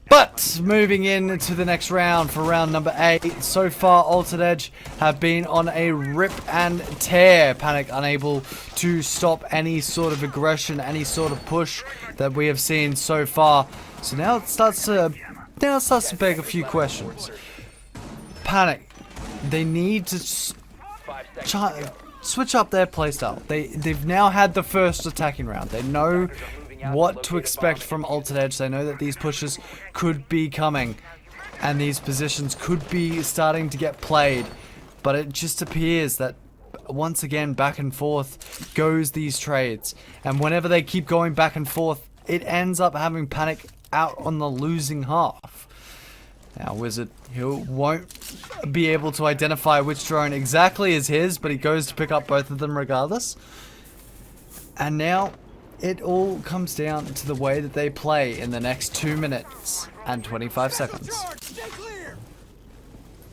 But moving in to the next round for round number 8. So far, Altered Edge have been on a rip and tear. Panic unable to stop any sort of aggression, any sort of push that we have seen so far. So now it starts to beg a few questions. Panic, they need to switch up their playstyle. They've now had the first attacking round. They know what to expect from Altered Edge. They know that these pushes could be coming and these positions could be starting to get played. But it just appears that once again back and forth goes these trades. And whenever they keep going back and forth, it ends up having Panic out on the losing half. Now Wizard, he won't be able to identify which drone exactly is his, but he goes to pick up both of them regardless. And now it all comes down to the way that they play in the next 2 minutes and 25 seconds.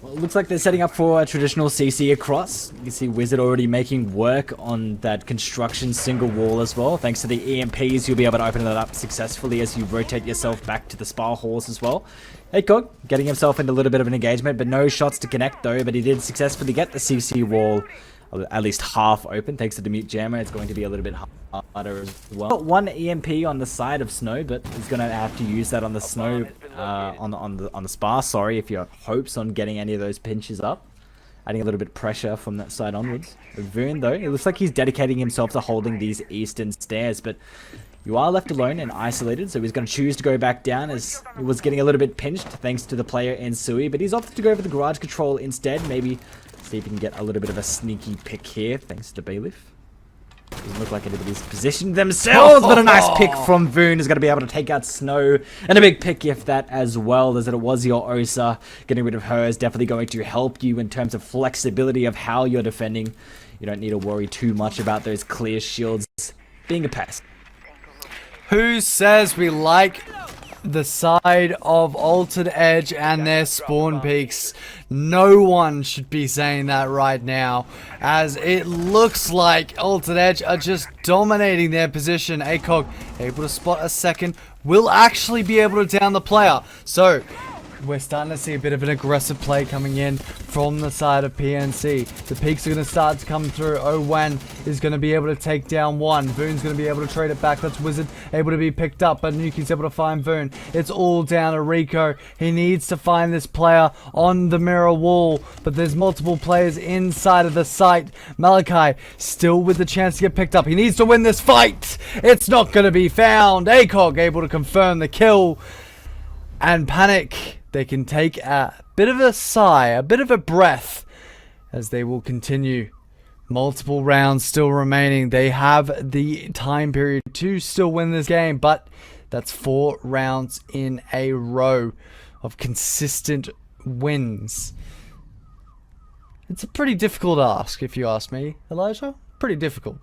Well, it looks like they're setting up for a traditional CC across. You can see Wizard already making work on that construction single wall as well. Thanks to the EMPs, you'll be able to open that up successfully as you rotate yourself back to the spar halls as well. ACOG getting himself into a little bit of an engagement, but no shots to connect though, but he did successfully get the CC wall at least half open thanks to the mute jammer. It's going to be a little bit harder as well. Got one EMP on the side of Snow, but he's going to have to use that on the Snow, on the spar, sorry, if you have hopes on getting any of those pinches up. Adding a little bit of pressure from that side onwards. Voon though, it looks like he's dedicating himself to holding these eastern stairs, but you are left alone and isolated, so he's going to choose to go back down as he was getting a little bit pinched thanks to the player in Sui, but he's opted to go for the garage control instead. Maybe see if he can get a little bit of a sneaky pick here thanks to Bailiff. Doesn't look like anybody's positioned themselves, but a nice pick from Voon is going to be able to take out Snow, and a big pick if that as well, as it was your Osa. Getting rid of her is definitely going to help you in terms of flexibility of how you're defending. You don't need to worry too much about those clear shields being a pest. Who says we like the side of Altered Edge and their spawn peaks. No one should be saying that right now, as it looks like Altered Edge are just dominating their position. ACOG able to spot a second, will actually be able to down the player. So we're starting to see a bit of an aggressive play coming in from the side of PNC. The peaks are going to start to come through. Owen is going to be able to take down one. Voon's going to be able to trade it back. That's Wizard able to be picked up, but Nuki's able to find Voon. It's all down to Rico. He needs to find this player on the mirror wall, but there's multiple players inside of the site. Malachi still with the chance to get picked up. He needs to win this fight. It's not going to be found. ACOG able to confirm the kill. And Panic, they can take a bit of a sigh, a bit of a breath, as they will continue. Multiple rounds still remaining. They have the time period to still win this game, but that's 4 rounds in a row of consistent wins. It's a pretty difficult ask, if you ask me, Elijah. Pretty difficult.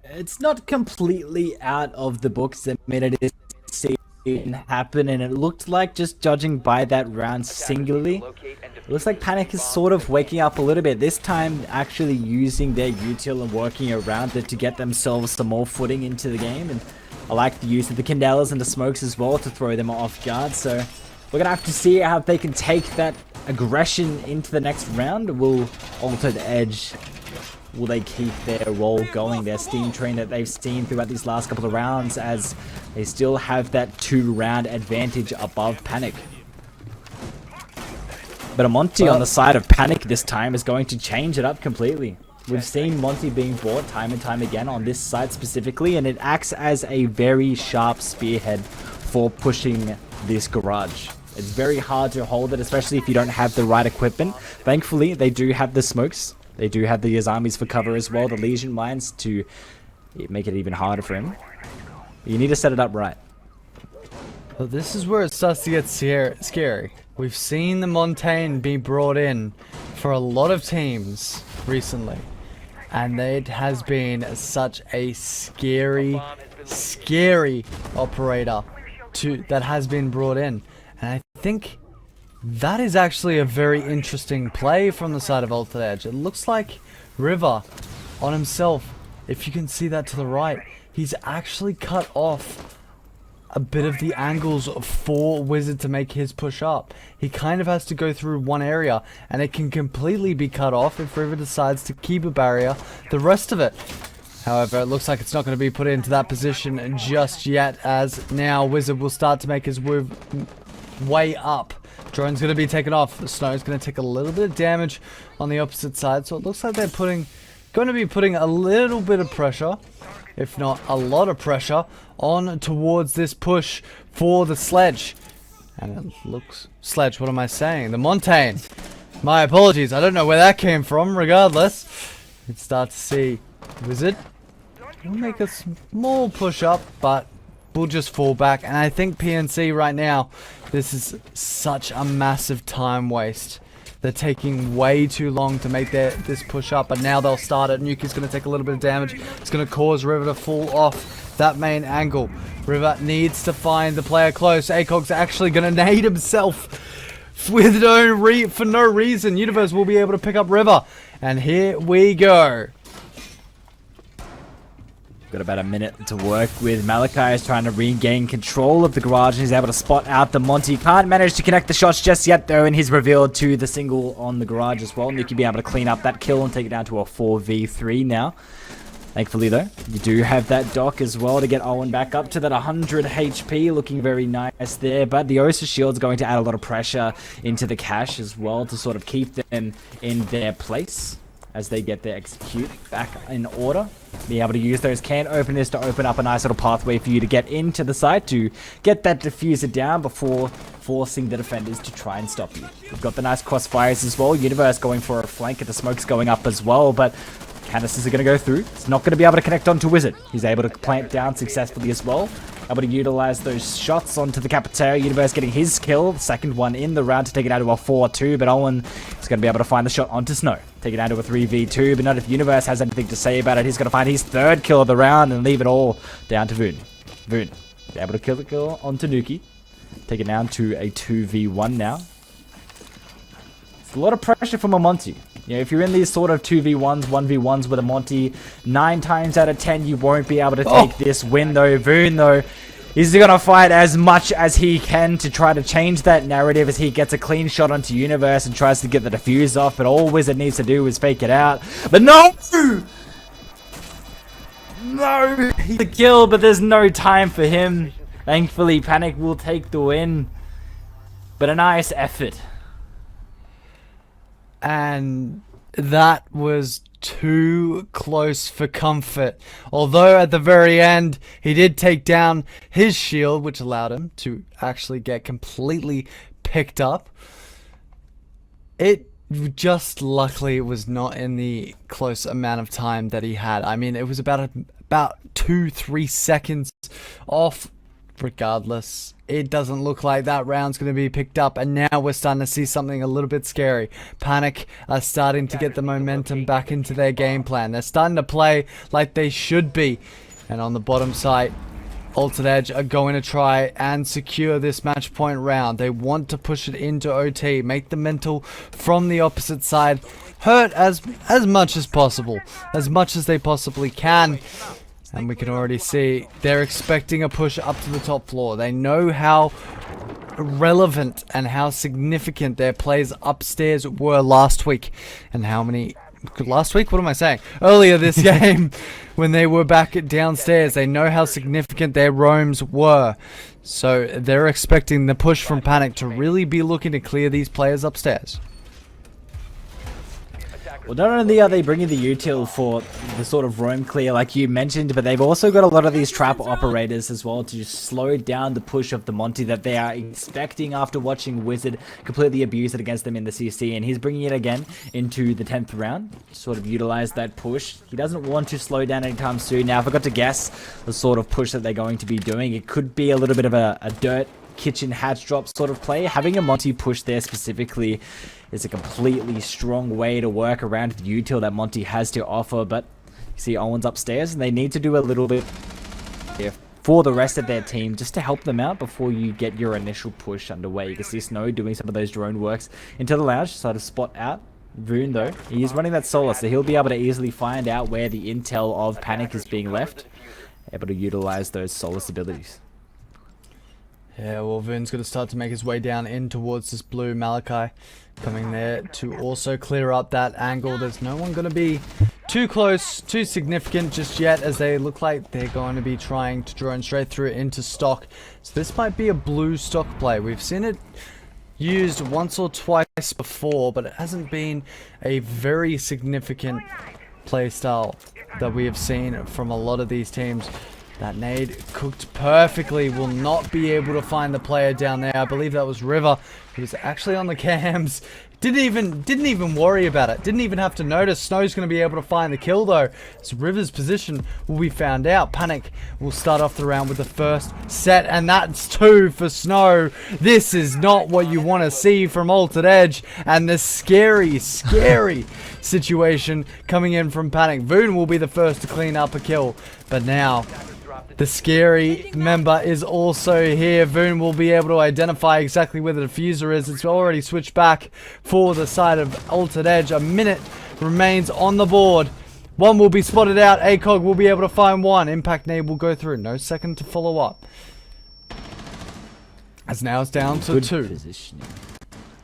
It's not completely out of the books. I mean, it is happen, and it looked like, just judging by that round singularly, it looks like Panic is sort of waking up a little bit. This time actually using their util and working around it to get themselves some more footing into the game. And I like the use of the Candelas and the smokes as well to throw them off guard. So we're gonna have to see how they can take that aggression into the next round. Will Altered Edge, will they keep their roll going, their steam train that they've seen throughout these last couple of rounds, as they still have that 2-round advantage above Panic? But a Monty on the side of Panic this time is going to change it up completely. We've seen Monty being bought time and time again on this side specifically, and it acts as a very sharp spearhead for pushing this garage. It's very hard to hold it, especially if you don't have the right equipment. Thankfully, they do have the smokes. They do have the Azamis for cover as well, the Legion mines to make it even harder for him. You need to set it up right. Well, this is where it starts to get scary. We've seen the Montaigne be brought in for a lot of teams recently, and it has been such a scary operator that has been brought in. And I think that is actually a very interesting play from the side of Altered Edge. It looks like River on himself, if you can see that to the right, he's actually cut off a bit of the angles for Wizard to make his push up. He kind of has to go through one area, and it can completely be cut off if River decides to keep a barrier the rest of it. However, it looks like it's not going to be put into that position just yet, as now Wizard will start to make his move way up. Drone's going to be taken off. The Snow's going to take a little bit of damage on the opposite side, so it looks like they're going to be putting a little bit of pressure, if not a lot of pressure, on towards this push for the Sledge. And it looks... Sledge, what am I saying? The Montaigne. My apologies, I don't know where that came from. Regardless, you start to see Wizard will make a small push up, but we'll just fall back. And I think PNC right now, this is such a massive time waste. They're taking way too long to make this push up, but now they'll start it. Nuki's going to take a little bit of damage. It's going to cause River to fall off that main angle. River needs to find the player close. ACOG's actually going to nade himself for no reason. Universe will be able to pick up River. And here we go. Got about a minute to work with. Malachi is trying to regain control of the garage, and he's able to spot out the Monty. Can't manage to connect the shots just yet though, and he's revealed to the single on the garage as well. Nuki be able to clean up that kill and take it down to a 4v3 now. Thankfully though, you do have that dock as well to get Owen back up to that 100 HP, looking very nice there. But the OCE shield's going to add a lot of pressure into the cache as well to sort of keep them in their place as they get their execute back in order. Be able to use those can openers to open up a nice little pathway for you to get into the site to get that diffuser down before forcing the defenders to try and stop you. We've got the nice crossfires as well. Universe going for a flank, and the smoke's going up as well, but canisters are going to go through. It's not going to be able to connect onto Wizard. He's able to plant down successfully as well. Able to utilize those shots onto the Cafeteria. Universe getting his kill, the second one in the round to take it out to a 4-2, but Owen is going to be able to find the shot onto Snow. Take it down to a 3v2, but not if Universe has anything to say about it. He's going to find his third kill of the round and leave it all down to Voon. Voon Able to kill the kill on Tanuki. Take it down to a 2v1 now. It's a lot of pressure from a Monty. You know, if you're in these sort of 2v1s, 1v1s with a Monty, 9 times out of 10 you won't be able to take this win though. Voon though, he's gonna fight as much as he can to try to change that narrative as he gets a clean shot onto Universe and tries to get the defuse off, but all Wizard needs to do is fake it out. But no! No! He's the kill, but there's no time for him. Thankfully, Panic will take the win. But a nice effort. And that was too close for comfort. Although at the very end, he did take down his shield, which allowed him to actually get completely picked up. It just luckily was not in the close amount of time that he had. I mean, it was about 2-3 seconds off. Regardless, it doesn't look like that round's going to be picked up, and now we're starting to see something a little bit scary. Panic are starting to get the momentum back into their game plan. They're starting to play like they should be, and on the bottom side, Altered Edge are going to try and secure this match point round. They want to push it into OT, make the mental from the opposite side hurt as much as possible, as much as they possibly can. And we can already see they're expecting a push up to the top floor. They know how relevant and how significant their plays upstairs were last week. And how many... Last week? What am I saying? Earlier this game, when they were back downstairs, they know how significant their roams were. So they're expecting the push from Panic to really be looking to clear these players upstairs. Well, not only are they bringing the util for the sort of roam clear like you mentioned, but they've also got a lot of these trap operators as well to just slow down the push of the Monty that they are expecting after watching Wizard completely abuse it against them in the CC. And he's bringing it again into the 10th round, sort of utilize that push. He doesn't want to slow down anytime soon. Now, if I got to guess the sort of push that they're going to be doing, it could be a little bit of a dirt kitchen hatch drop sort of play. Having a Monty push there specifically is a completely strong way to work around the util that Monty has to offer, but you see Owen's upstairs and they need to do a little bit for the rest of their team just to help them out before you get your initial push underway. You can see Snow doing some of those drone works into the lounge, try to spot out Voon though. He's running that solar, so he'll be able to easily find out where the intel of Panic is being left, able to utilize those Solus abilities. Yeah, well, Voon's going to start to make his way down in towards this blue. Malachi coming there to also clear up that angle. There's no one going to be too close, too significant just yet, as they look like they're going to be trying to drone straight through into stock. So this might be a blue stock play. We've seen it used once or twice before, but it hasn't been a very significant play style that we have seen from a lot of these teams. That nade cooked perfectly, will not be able to find the player down there. I believe that was River, who was actually on the cams. Didn't even worry about it. Didn't even have to notice. Snow's going to be able to find the kill though. So River's position will be found out. Panic will start off the round with the first set, and that's 2 for Snow. This is not what you want to see from Altered Edge, and the scary situation coming in from Panic. Voon will be the first to clean up a kill, but now the scary member is also here. Voon will be able to identify exactly where the diffuser is. It's already switched back for the side of Altered Edge. A minute remains on the board. One will be spotted out. ACOG will be able to find one. Impact nade will go through. No second to follow up. As now it's down to Good 2. Positioning.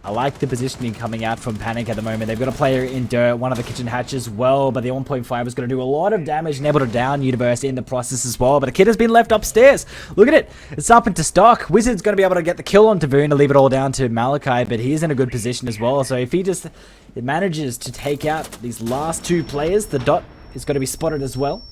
I like the positioning coming out from Panic at the moment. They've got a player in dirt, one of the kitchen hatches well, but the 1.5 is going to do a lot of damage and able to down Universe in the process as well. But a kid has been left upstairs. Look at it. It's up into stock. Wizard's going to be able to get the kill on Voon to leave it all down to Malachi, but he's in a good position as well. So if he just manages to take out these last 2 players, the dot is going to be spotted as well.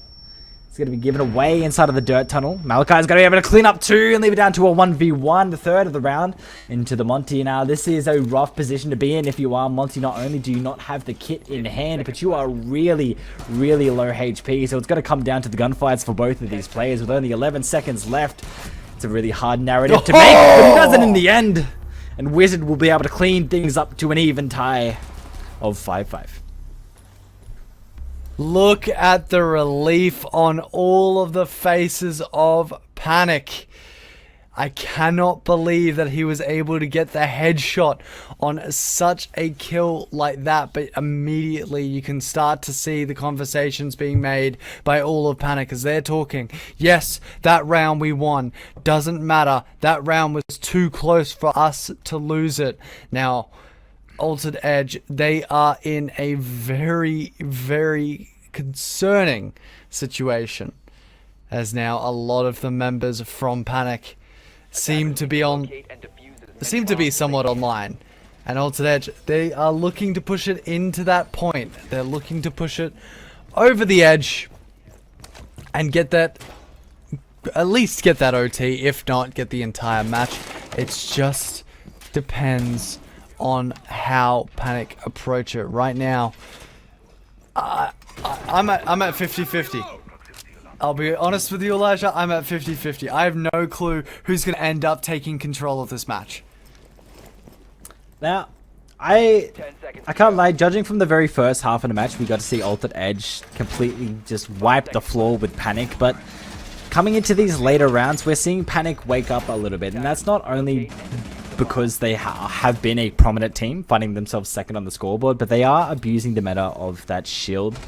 It's going to be given away inside of the dirt tunnel. Malachi's going to be able to clean up 2 and leave it down to a 1v1, the third of the round, into the Monty. Now, this is a rough position to be in if you are Monty. Not only do you not have the kit in hand, but you are really, really low HP. So it's going to come down to the gunfights for both of these players. With only 11 seconds left, it's a really hard narrative to make, but he does it in the end. And Wizard will be able to clean things up to an even tie of 5-5. Look at the relief on all of the faces of Panic. I cannot believe that he was able to get the headshot on such a kill like that, but immediately you can start to see the conversations being made by all of Panic as they're talking. Yes, that round we won. Doesn't matter. That round was too close for us to lose it. Now, Altered Edge, they are in a very, very concerning situation, as now a lot of the members from Panic seem to be somewhat online, and Altered Edge, they are looking to push it into that point. They're looking to push it over the edge and get that, at least get that OT, if not get the entire match. It just depends on how Panic approach it. Right now, I'm at 50-50. I'll be honest with you, Elijah, I'm at 50-50. I have no clue who's going to end up taking control of this match. Now, I can't lie, judging from the very first half of the match, we got to see Altered Edge completely just wipe the floor with Panic, but coming into these later rounds, we're seeing Panic wake up a little bit, and that's not only because they have been a prominent team, finding themselves second on the scoreboard, but they are abusing the meta of that shield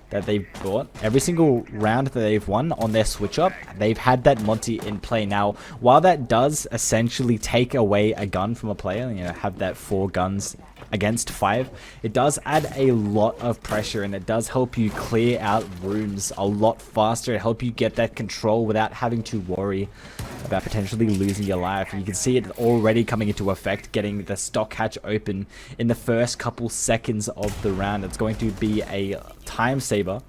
that they've brought. Every single round that they've won on their switch up, they've had that Monty in play. Now, while that does essentially take away a gun from a player, you know, have that 4 guns against 5, it does add a lot of pressure, and it does help you clear out rooms a lot faster. It help you get that control without having to worry about potentially losing your life. You can see it already coming into effect, getting the stock hatch open in the first couple seconds of the round. It's going to be a time saver,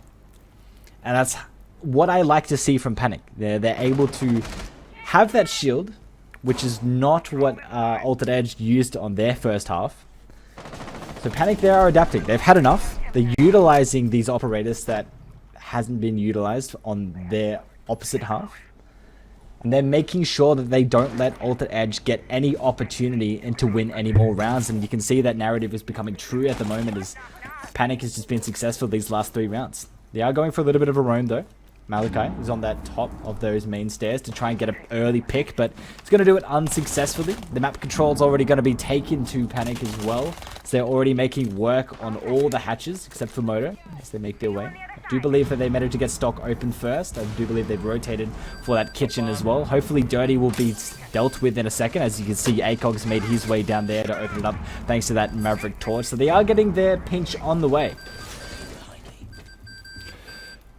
and that's what I like to see from Panic. They're able to have that shield, which is not what Altered Edge used on their first half. So Panic, they are adapting. They've had enough. They're utilizing these operators that hasn't been utilized on their opposite half. And they're making sure that they don't let Altered Edge get any opportunity and to win any more rounds. And you can see that narrative is becoming true at the moment as Panic has just been successful these last 3 rounds. They are going for a little bit of a roam though. Malachi is on that top of those main stairs to try and get an early pick, but it's going to do it unsuccessfully. The map control is already going to be taken to Panic as well, so they're already making work on all the hatches except for Moto as they make their way. I do believe that they managed to get stock open first. I do believe they've rotated for that kitchen as well. Hopefully Dirty will be dealt with in a second. As you can see, ACOG's made his way down there to open it up thanks to that Maverick torch, so they are getting their pinch on the way.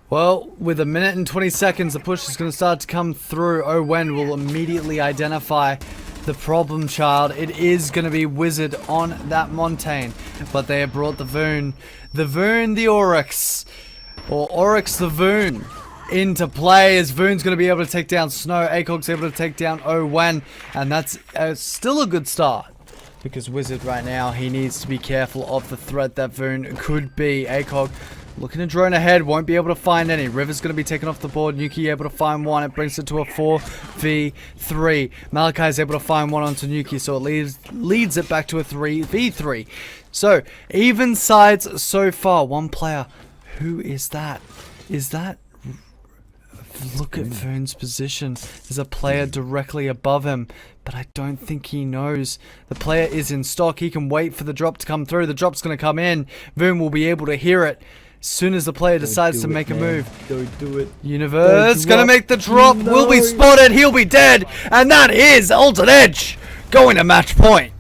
Well, with 1 minute and 20 seconds, the push is going to start to come through. Owen will immediately identify the problem child. It is going to be Wizard on that Montaigne, but they have brought the Voon. The Voon, the Oryx, or Oryx the Voon into play, as Voon's going to be able to take down Snow. ACOG's able to take down Owen, and that's still a good start. Because Wizard right now, he needs to be careful of the threat that Voon could be. ACOG looking to drone ahead, won't be able to find any. River's going to be taken off the board. Nuki able to find one. It brings it to a 4v3. Malachi is able to find one onto Nuki, so it leads it back to a 3v3. So, even sides so far. One player. Who is that? Is that... Look at Voon's position. There's a player directly above him, but I don't think he knows. The player is in stock. He can wait for the drop to come through. The drop's going to come in. Voon will be able to hear it as soon as the player decides to make a move. Don't do it. Universe gonna make the drop. No. Will be spotted. He'll be dead. And that is Altered Edge going to match point.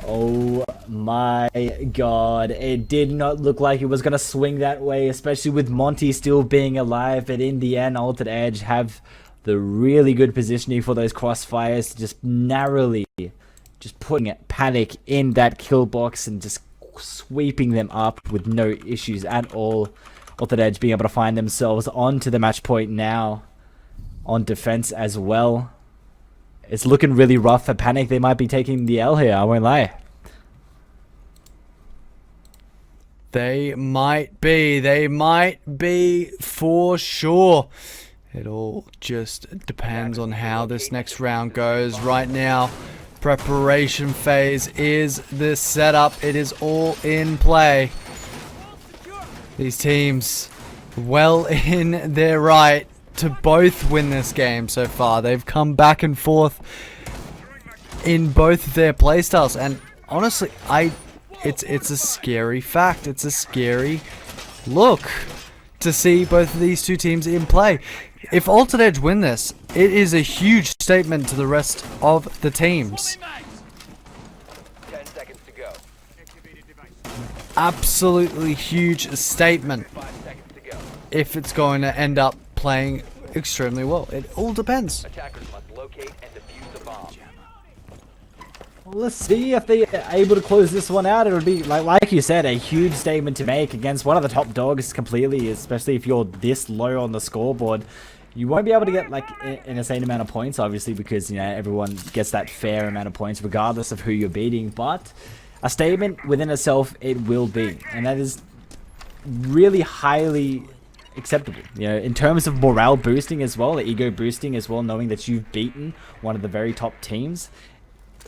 Oh my god. It did not look like it was going to swing that way, especially with Monty still being alive. But in the end, Altered Edge have the really good positioning for those crossfires, just narrowly just putting Panic in that kill box and just sweeping them up with no issues at all. Altered Edge being able to find themselves onto the match point now on defense as well. It's looking really rough for Panic. They might be taking the L here, I won't lie. They might be for sure. It all just depends on how this next round goes. Right now, preparation phase is the setup. It is all in play. These teams well in their right to both win this game so far. They've come back and forth in both of their playstyles, and honestly, it's a scary fact. It's a scary look to see both of these two teams in play. If Altered Edge win this, it is a huge statement to the rest of the teams. 10 seconds to go. Absolutely huge statement 5 seconds to go. if it's going to end up playing extremely well. It all depends. Attackers must locate and defuse the bomb. Well, let's see if they are able to close this one out. It would be, like you said, a huge statement to make against one of the top dogs completely, especially if you're this low on the scoreboard. You won't be able to get like an insane amount of points, obviously, because everyone gets that fair amount of points regardless of who you're beating. But a statement within itself, it will be, and that is really highly acceptable. In terms of morale boosting as well, ego boosting as well, knowing that you've beaten one of the very top teams,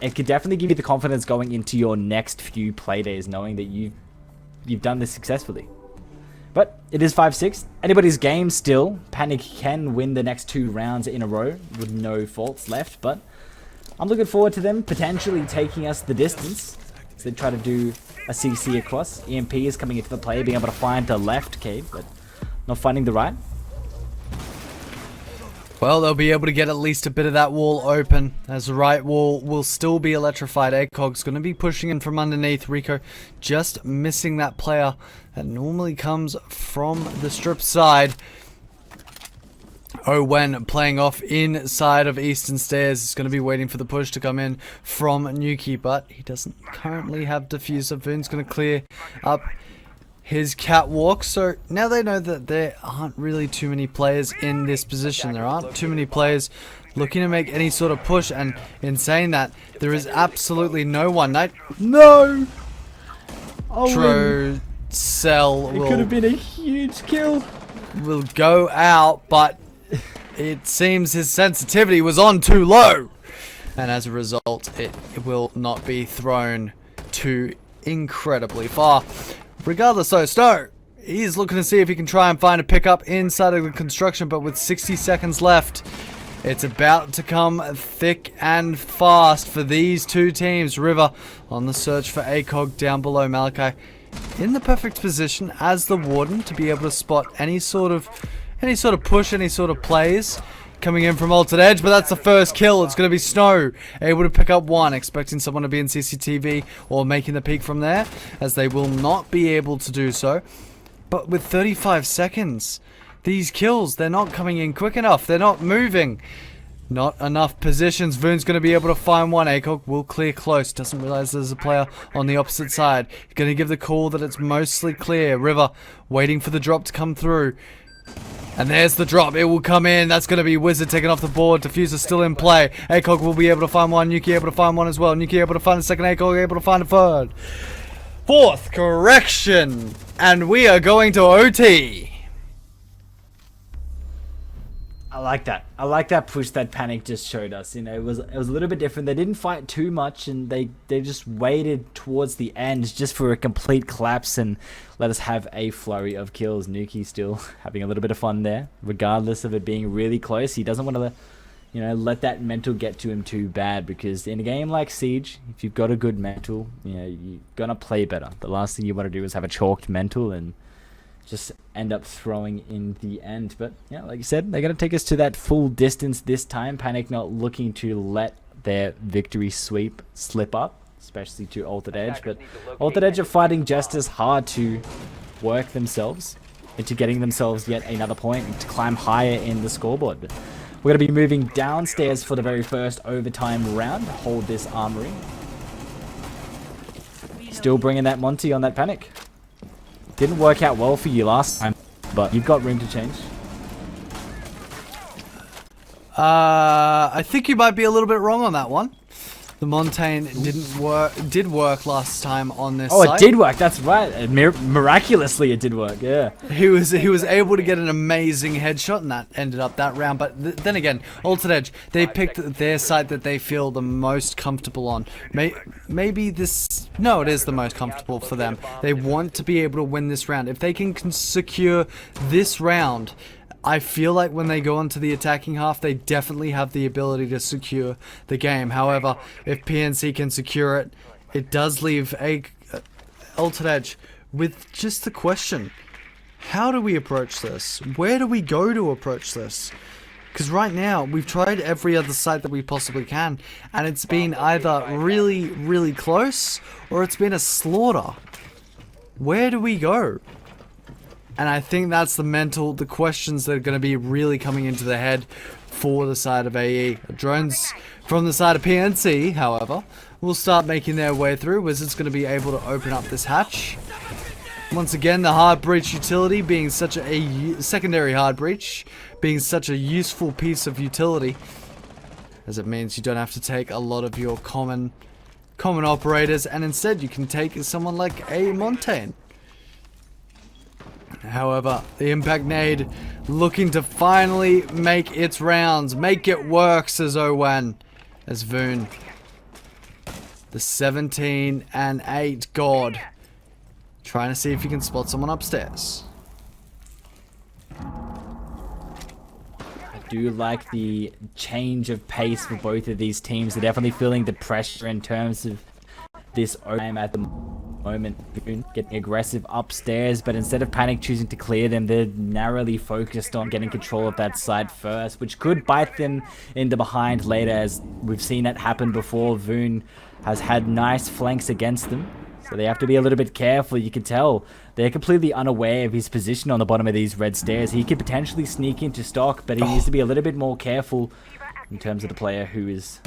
it could definitely give you the confidence going into your next few play days, knowing that you've done this successfully. But it is 5-6. Anybody's game still. Panic can win the next 2 rounds in a row with no faults left. But I'm looking forward to them potentially taking us the distance. So they try to do a CC across. EMP is coming into the play, being able to find the left cave, but not finding the right. Well, they'll be able to get at least a bit of that wall open, as the right wall will still be electrified. ACOG's going to be pushing in from underneath. Rico just missing that player that normally comes from the strip side. Owen playing off inside of Eastern Stairs is going to be waiting for the push to come in from Nuki, but he doesn't currently have diffuser. Voon's going to clear up his catwalk, so now they know that there aren't really too many players in this position. There aren't too many players looking to make any sort of push, and in saying that, there is absolutely no one. No! Trocell It could have been a huge kill. Will go out, but it seems his sensitivity was on too low, and as a result, it will not be thrown too incredibly far. Regardless though, Snow, he's looking to see if he can try and find a pickup inside of the construction, but with 60 seconds left, it's about to come thick and fast for these two teams. River on the search for ACOG down below. Malachi in the perfect position as the warden to be able to spot any sort of push, any sort of plays coming in from Altered Edge, but that's the first kill. It's going to be Snow able to pick up one, expecting someone to be in CCTV or making the peek from there, as they will not be able to do so. But with 35 seconds, these kills, they're not coming in quick enough. They're not moving. Not enough positions. Voon's going to be able to find one. ACOG will clear close. Doesn't realize there's a player on the opposite side. Going to give the call that it's mostly clear. River waiting for the drop to come through. And there's the drop. It will come in. That's going to be Wizard taken off the board. Diffuser still in play. ACOG will be able to find one. Nuki able to find one as well. Nuki able to find a second. ACOG able to find a third. Fourth correction. And we are going to OT. I like that. I like that push that Panic just showed us. It was a little bit different. They didn't fight too much, and they just waited towards the end just for a complete collapse and let us have a flurry of kills. Nuki still having a little bit of fun there, regardless of it being really close. He doesn't want to, let that mental get to him too bad, because in a game like Siege, if you've got a good mental, you're gonna play better. The last thing you want to do is have a chalked mental and just end up throwing in the end. But like you said, they're going to take us to that full distance this time. Panic not looking to let their victory sweep slip up, especially to Altered Edge. But Altered Edge are fighting just as hard to work themselves into getting themselves yet another point and to climb higher in the scoreboard. But we're going to be moving downstairs for the very first overtime round. Hold this armory. Still bringing that Monty on that Panic. Didn't work out well for you last time, but you've got room to change. I think you might be a little bit wrong on that one. The Montaigne did work last time on this Oh, site. it did work. That's right. Miraculously, it did work. Yeah. He was able to get an amazing headshot, and that ended up that round. But then again, Altered Edge, they picked their site that they feel the most comfortable on. Maybe this... No, it is the most comfortable for them. They want to be able to win this round. If they can secure this round, I feel like when they go onto the attacking half, they definitely have the ability to secure the game. However, if PNC can secure it, it does leave Altered Edge with just the question: how do we approach this? Where do we go to approach this? Because right now, we've tried every other site that we possibly can, and it's been either really, really close, or it's been a slaughter. Where do we go? And I think that's the questions that are going to be really coming into the head for the side of AE. Drones from the side of PNC, however, will start making their way through. Wizards going to be able to open up this hatch. Once again, the hard breach utility being such a secondary hard breach, being such a useful piece of utility, as it means you don't have to take a lot of your common operators, and instead you can take someone like a Montaigne. However, the Impact Nade looking to finally make its rounds. Make it work, says Owen. As Voon, the 17 and 8 god, trying to see if he can spot someone upstairs. I do like the change of pace for both of these teams. They're definitely feeling the pressure in terms of this game at the moment. Getting aggressive upstairs, but instead of Panic choosing to clear them, they're narrowly focused on getting control of that side first, which could bite them in the behind later, as we've seen it happen before. Voon has had nice flanks against them, so they have to be a little bit careful. You can tell they're completely unaware of his position on the bottom of these red stairs. He could potentially sneak into stock, but he needs to be a little bit more careful in terms of the player who is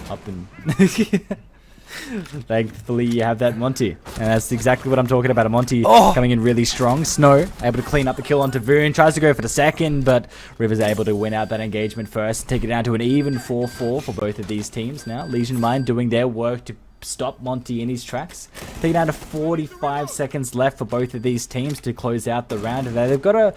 up and... Thankfully, you have that Monty, and that's exactly what I'm talking about. A Monty coming in really strong. Snow able to clean up the kill onto Voon, tries to go for the second, but River's able to win out that engagement first, take it down to an even 4-4 for both of these teams now. Legion Mind doing their work to stop Monty in his tracks. Take it down to 45 seconds left for both of these teams to close out the round. They've got a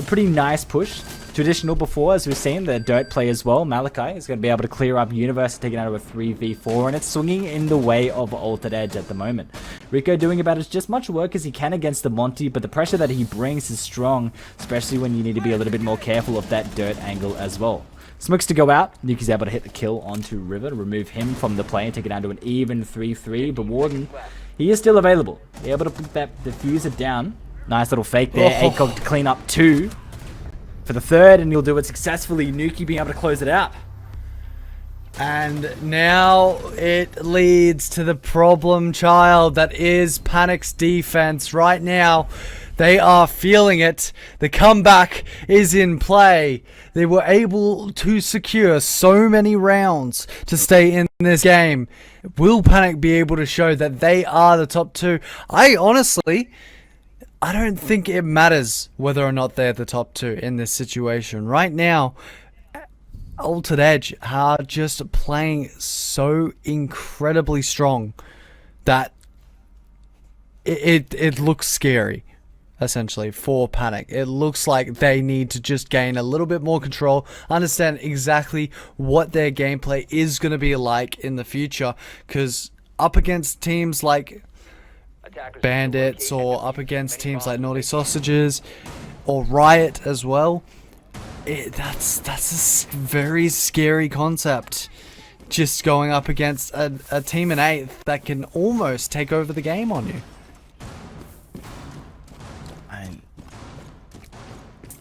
pretty nice push. Traditional before, as we've seen, the Dirt play as well. Malachi is going to be able to clear up Universe, taking out of a 3v4, and it's swinging in the way of Altered Edge at the moment. Rico doing about as just much work as he can against the Monty, but the pressure that he brings is strong, especially when you need to be a little bit more careful of that Dirt angle as well. Smokes to go out. Nuki's able to hit the kill onto River to remove him from the play and take it down to an even 3-3, but Warden, he is still available. Able to put that diffuser down. Nice little fake there. ACOG to clean up 2 for the third, and he'll do it successfully. Nuki being able to close it out. And now it leads to the problem child that is Panic's defense. Right now, they are feeling it. The comeback is in play. They were able to secure so many rounds to stay in this game. Will Panic be able to show that they are the top 2? I don't think it matters whether or not they're the top 2 in this situation. Right now, Altered Edge are just playing so incredibly strong that it looks scary, essentially, for Panic. It looks like they need to just gain a little bit more control, understand exactly what their gameplay is going to be like in the future, because up against teams like Bandits, or up against teams like Naughty Sausages or Riot as well, that's a very scary concept. Just going up against a team in 8th that can almost take over the game on you.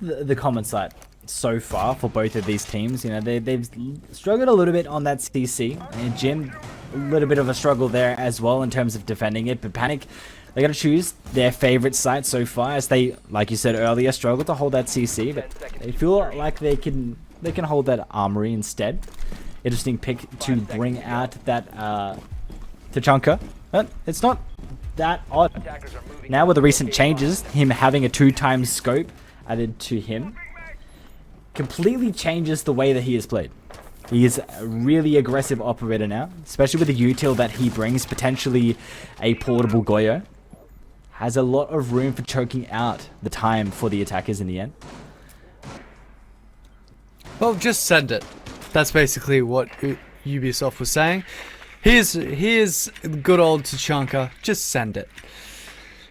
The common side so far for both of these teams, you know, they've struggled a little bit on that CC, and Jim, a little bit of a struggle there as well in terms of defending it, but Panic, they got to choose their favorite site so far, as they, like you said earlier, struggle to hold that CC, but they feel like they can hold that armory instead. Interesting pick to bring out that Tachanka, but it's not that odd. Now with the recent changes, him having a 2x scope added to him completely changes the way that he is played. He is a really aggressive operator now, especially with the util that he brings, potentially a portable Goyo. Has a lot of room for choking out the time for the attackers in the end. Well, just send it. That's basically what Ubisoft was saying. Here's good old Tachanka. Just send it.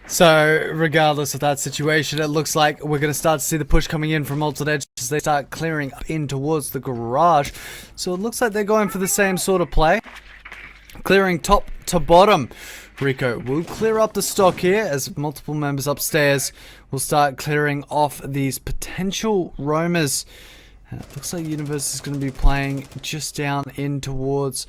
So, regardless of that situation, it looks like we're going to start to see the push coming in from Altered Edge as they start clearing up in towards the garage. So it looks like they're going for the same sort of play. Clearing top to bottom. Rico will clear up the stock here as multiple members upstairs will start clearing off these potential roamers. And it looks like Universe is going to be playing just down in towards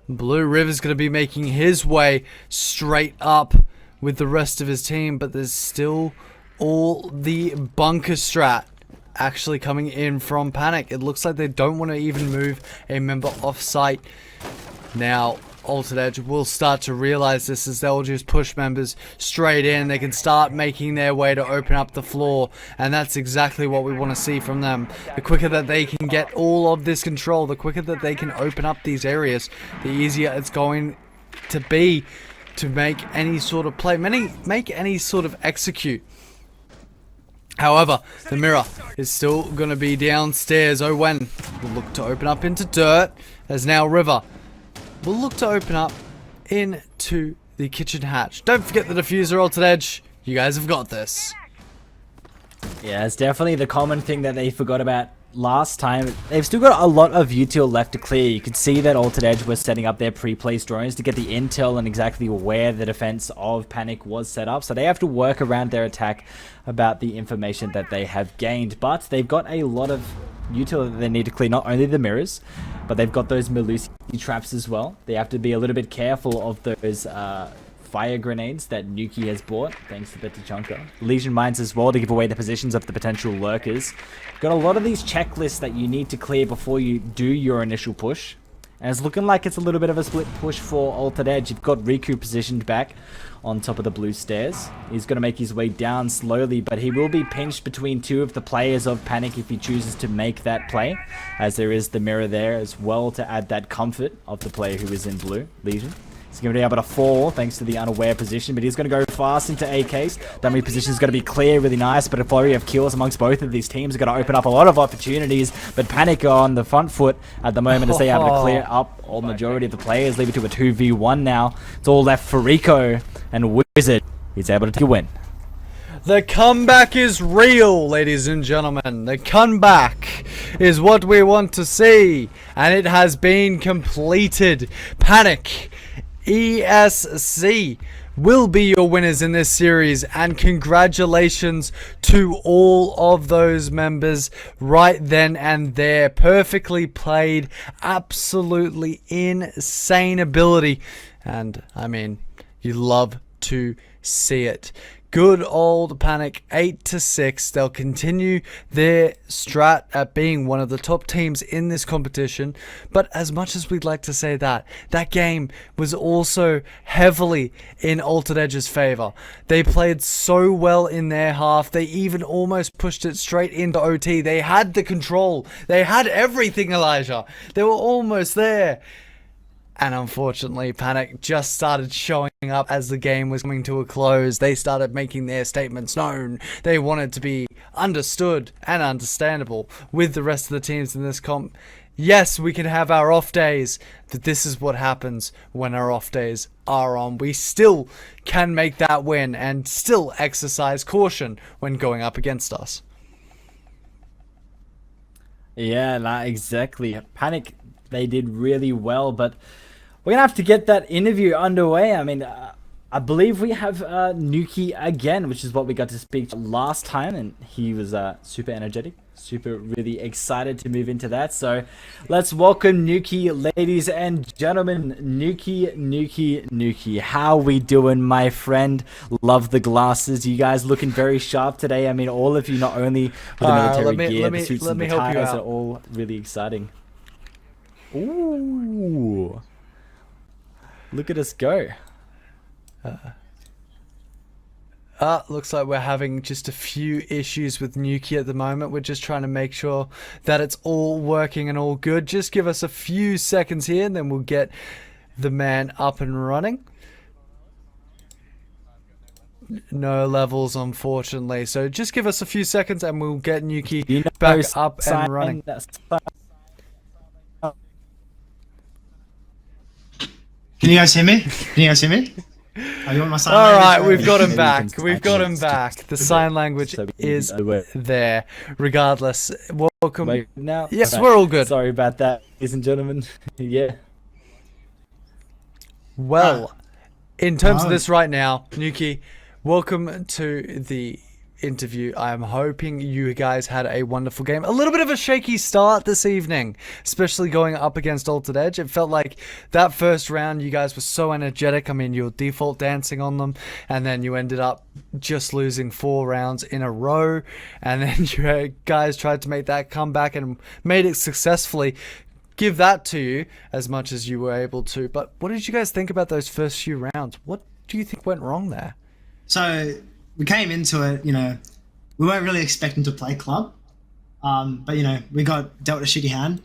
Blue. River's going to be making his way straight up with the rest of his team, but there's still all the bunker strat actually coming in from Panic. It looks like they don't want to even move a member off site. Now, Altered Edge will start to realize this as they'll just push members straight in. They can start making their way to open up the floor, and that's exactly what we want to see from them. The quicker that they can get all of this control, the quicker that they can open up these areas, the easier it's going to be to make any sort of play, make any sort of execute. However, the mirror is still going to be downstairs. Owen will look to open up into dirt, as now River will look to open up into the kitchen hatch. Don't forget the diffuser, Altered Edge. You guys have got this. Yeah, it's definitely the common thing that they forgot about last time. They've still got a lot of util left to clear. You could see that Altered Edge was setting up their pre-placed drones to get the intel and exactly where the defense of Panic was set up. So they have to work around their attack about the information that they have gained. But they've got a lot of util that they need to clear, not only the mirrors, but they've got those Melusi traps as well. They have to be a little bit careful of those fire grenades that Nuki has bought, thanks to Tachanka. Legion mines as well to give away the positions of the potential lurkers. Got a lot of these checklists that you need to clear before you do your initial push. And it's looking like it's a little bit of a split push for Altered Edge. You've got Riku positioned back on top of the blue stairs. He's going to make his way down slowly, but he will be pinched between two of the players of Panic if he chooses to make that play, as there is the mirror there as well to add that comfort of the player who is in blue, Legion. He's going to be able to fall thanks to the unaware position, but he's going to go fast into AKs. Dummy position is going to be clear, really nice, but a flurry of kills amongst both of these teams are going to open up a lot of opportunities, but Panic are on the front foot at the moment as they are able to clear up all majority of the players, leave it to a 2v1 now. It's all left for Rico, and Wizard is able to take a win. The comeback is real, ladies and gentlemen. The comeback is what we want to see, and it has been completed. Panic ESC will be your winners in this series, and congratulations to all of those members right then and there. Perfectly played, absolutely insane ability, and I mean, you love to see it. Good old Panic, 8-6. They'll continue their strat at being one of the top teams in this competition. But as much as we'd like to say that, that game was also heavily in Altered Edge's favor. They played so well in their half. They even almost pushed it straight into OT. They had the control. They had everything, Elijah. They were almost there. And unfortunately, Panic just started showing up as the game was coming to a close. They started making their statements known. They wanted to be understood and understandable with the rest of the teams in this comp. Yes, we can have our off days, but this is what happens when our off days are on. We still can make that win and still exercise caution when going up against us. Yeah, exactly. Panic, they did really well, but we're going to have to get that interview underway. I mean, I believe we have Nuki again, which is what we got to speak to last time, and he was super energetic, really excited to move into that. So let's welcome Nuki, ladies and gentlemen. Nuki. How we doing, my friend? Love the glasses. You guys looking very sharp today. I mean, all of you, not only with the military gear, the suits and the ties are all really exciting. Ooh. Look at us go. Looks like we're having just a few issues with Nuki at the moment. We're just trying to make sure that it's all working and all good. Just give us a few seconds here and then we'll get the man up and running. No levels, unfortunately. So just give us a few seconds and we'll get Nuki back up and running. Can you guys hear me? Oh, you want my sign All language? right, we've got him Maybe back. you can We've got him just- back. The sign language is there. Regardless, welcome. Wait, now? Yes, Okay. we're all good. Sorry about that, ladies and gentlemen. Yeah. Well, in terms of Oh. this right now, Nuki, welcome to the interview. I'm hoping you guys had a wonderful game. A little bit of a shaky start this evening, especially going up against Altered Edge. It felt like that first round you guys were so energetic. I mean, you were default dancing on them, and then you ended up just losing 4 rounds in a row, and then you guys tried to make that comeback and made it successfully. Give that to you as much as you were able to. But what did you guys think about those first few rounds? What do you think went wrong there? So we came into it, we weren't really expecting to play club, but we got dealt a shitty hand.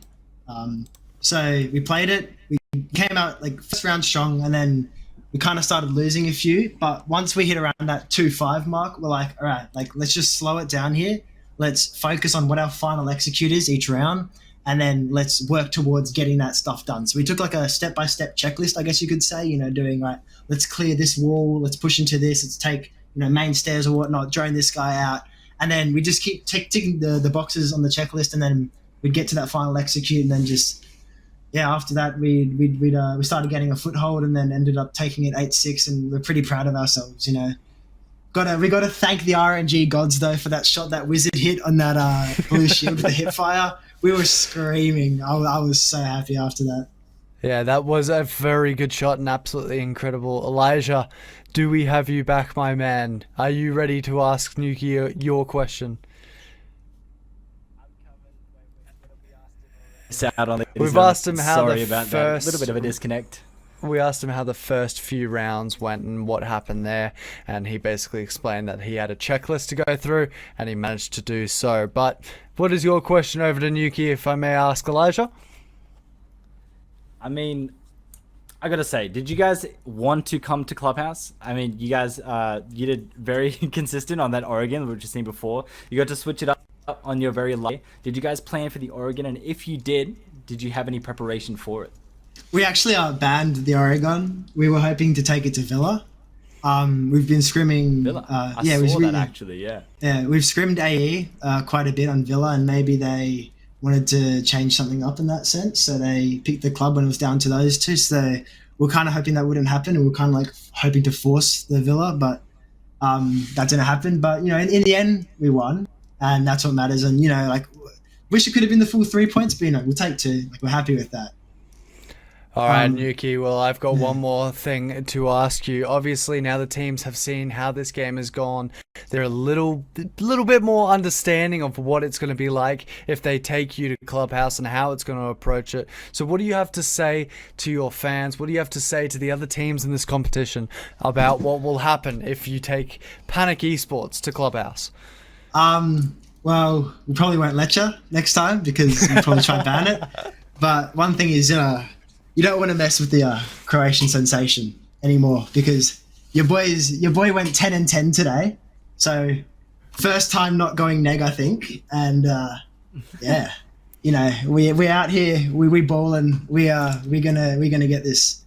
So we played it. We came out like first round strong, and then we kind of started losing a few. But once we hit around that 2-5 mark, we're like, all right, like let's just slow it down here. Let's focus on what our final execute is each round, and then let's work towards getting that stuff done. So we took like a step-by-step checklist, I guess you could say, doing right, let's clear this wall, let's push into this, let's take, main stairs or whatnot, drone this guy out. And then we just keep ticking the boxes on the checklist, and then we'd get to that final execute, and then just, after that, we started getting a foothold, and then ended up taking it 8-6, and we're pretty proud of ourselves, We got to thank the RNG gods, though, for that shot that Wizard hit on that blue shield with the hip fire. We were screaming. I was so happy after that. Yeah, that was a very good shot and absolutely incredible. Elijah, do we have you back, my man? Are you ready to ask Nuki your question? We've asked him how Sorry the about that. first- A little bit of a disconnect. We asked him how the first few rounds went and what happened there, and he basically explained that he had a checklist to go through, and he managed to do so. But what is your question over to Nuki, if I may ask, Elijah? I mean, I gotta say, did you guys want to come to Clubhouse? I mean, you guys, you did very consistent on that Oregon, which you've seen before. You got to switch it up on your very last. Did you guys plan for the Oregon? And if you did you have any preparation for it? We actually banned the Oregon. We were hoping to take it to Villa. We've been scrimming. Villa? I yeah, saw that actually, yeah. Yeah, we've scrimmed AE quite a bit on Villa, and maybe they wanted to change something up in that sense. So they picked the club when it was down to those two. So we're kind of hoping that wouldn't happen, and we're kind of like hoping to force the Villa, but that didn't happen. But in the end, we won, and that's what matters. And wish it could have been the full 3 points, but we'll take 2. Like, we're happy with that. All right, Nuki, well, I've got one more thing to ask you. Obviously, now the teams have seen how this game has gone. They're a little bit more understanding of what it's going to be like if they take you to Clubhouse and how it's going to approach it. So what do you have to say to your fans? What do you have to say to the other teams in this competition about what will happen if you take Panic Esports to Clubhouse? Well, we probably won't let you next time because we'll probably try and ban it. But one thing is, you don't want to mess with the Croatian sensation anymore because your boy went 10-10 today. So first time not going neg, I think. And yeah, we out here, we ballin', we're gonna get this.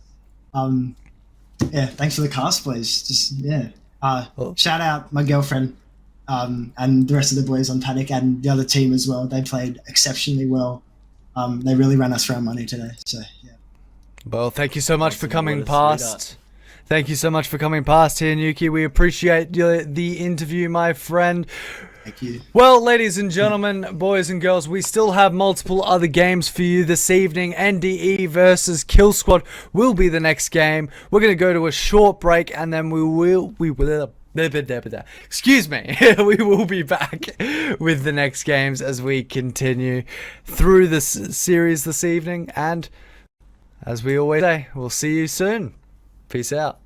Yeah, thanks for the cast, boys. Just shout out my girlfriend and the rest of the boys on Panic and the other team as well. They played exceptionally well. They really ran us for our money today. So yeah. Well, thank you so much for coming What a past. sweetheart. Thank you so much for coming past here, Nuki. We appreciate the interview, my friend. Thank you. Well, ladies and gentlemen, boys and girls, we still have multiple other games for you this evening. NDE versus Kill Squad will be the next game. We're going to go to a short break, and then we will excuse me, we will be back with the next games as we continue through this series this evening. And as we always say, we'll see you soon. Peace out.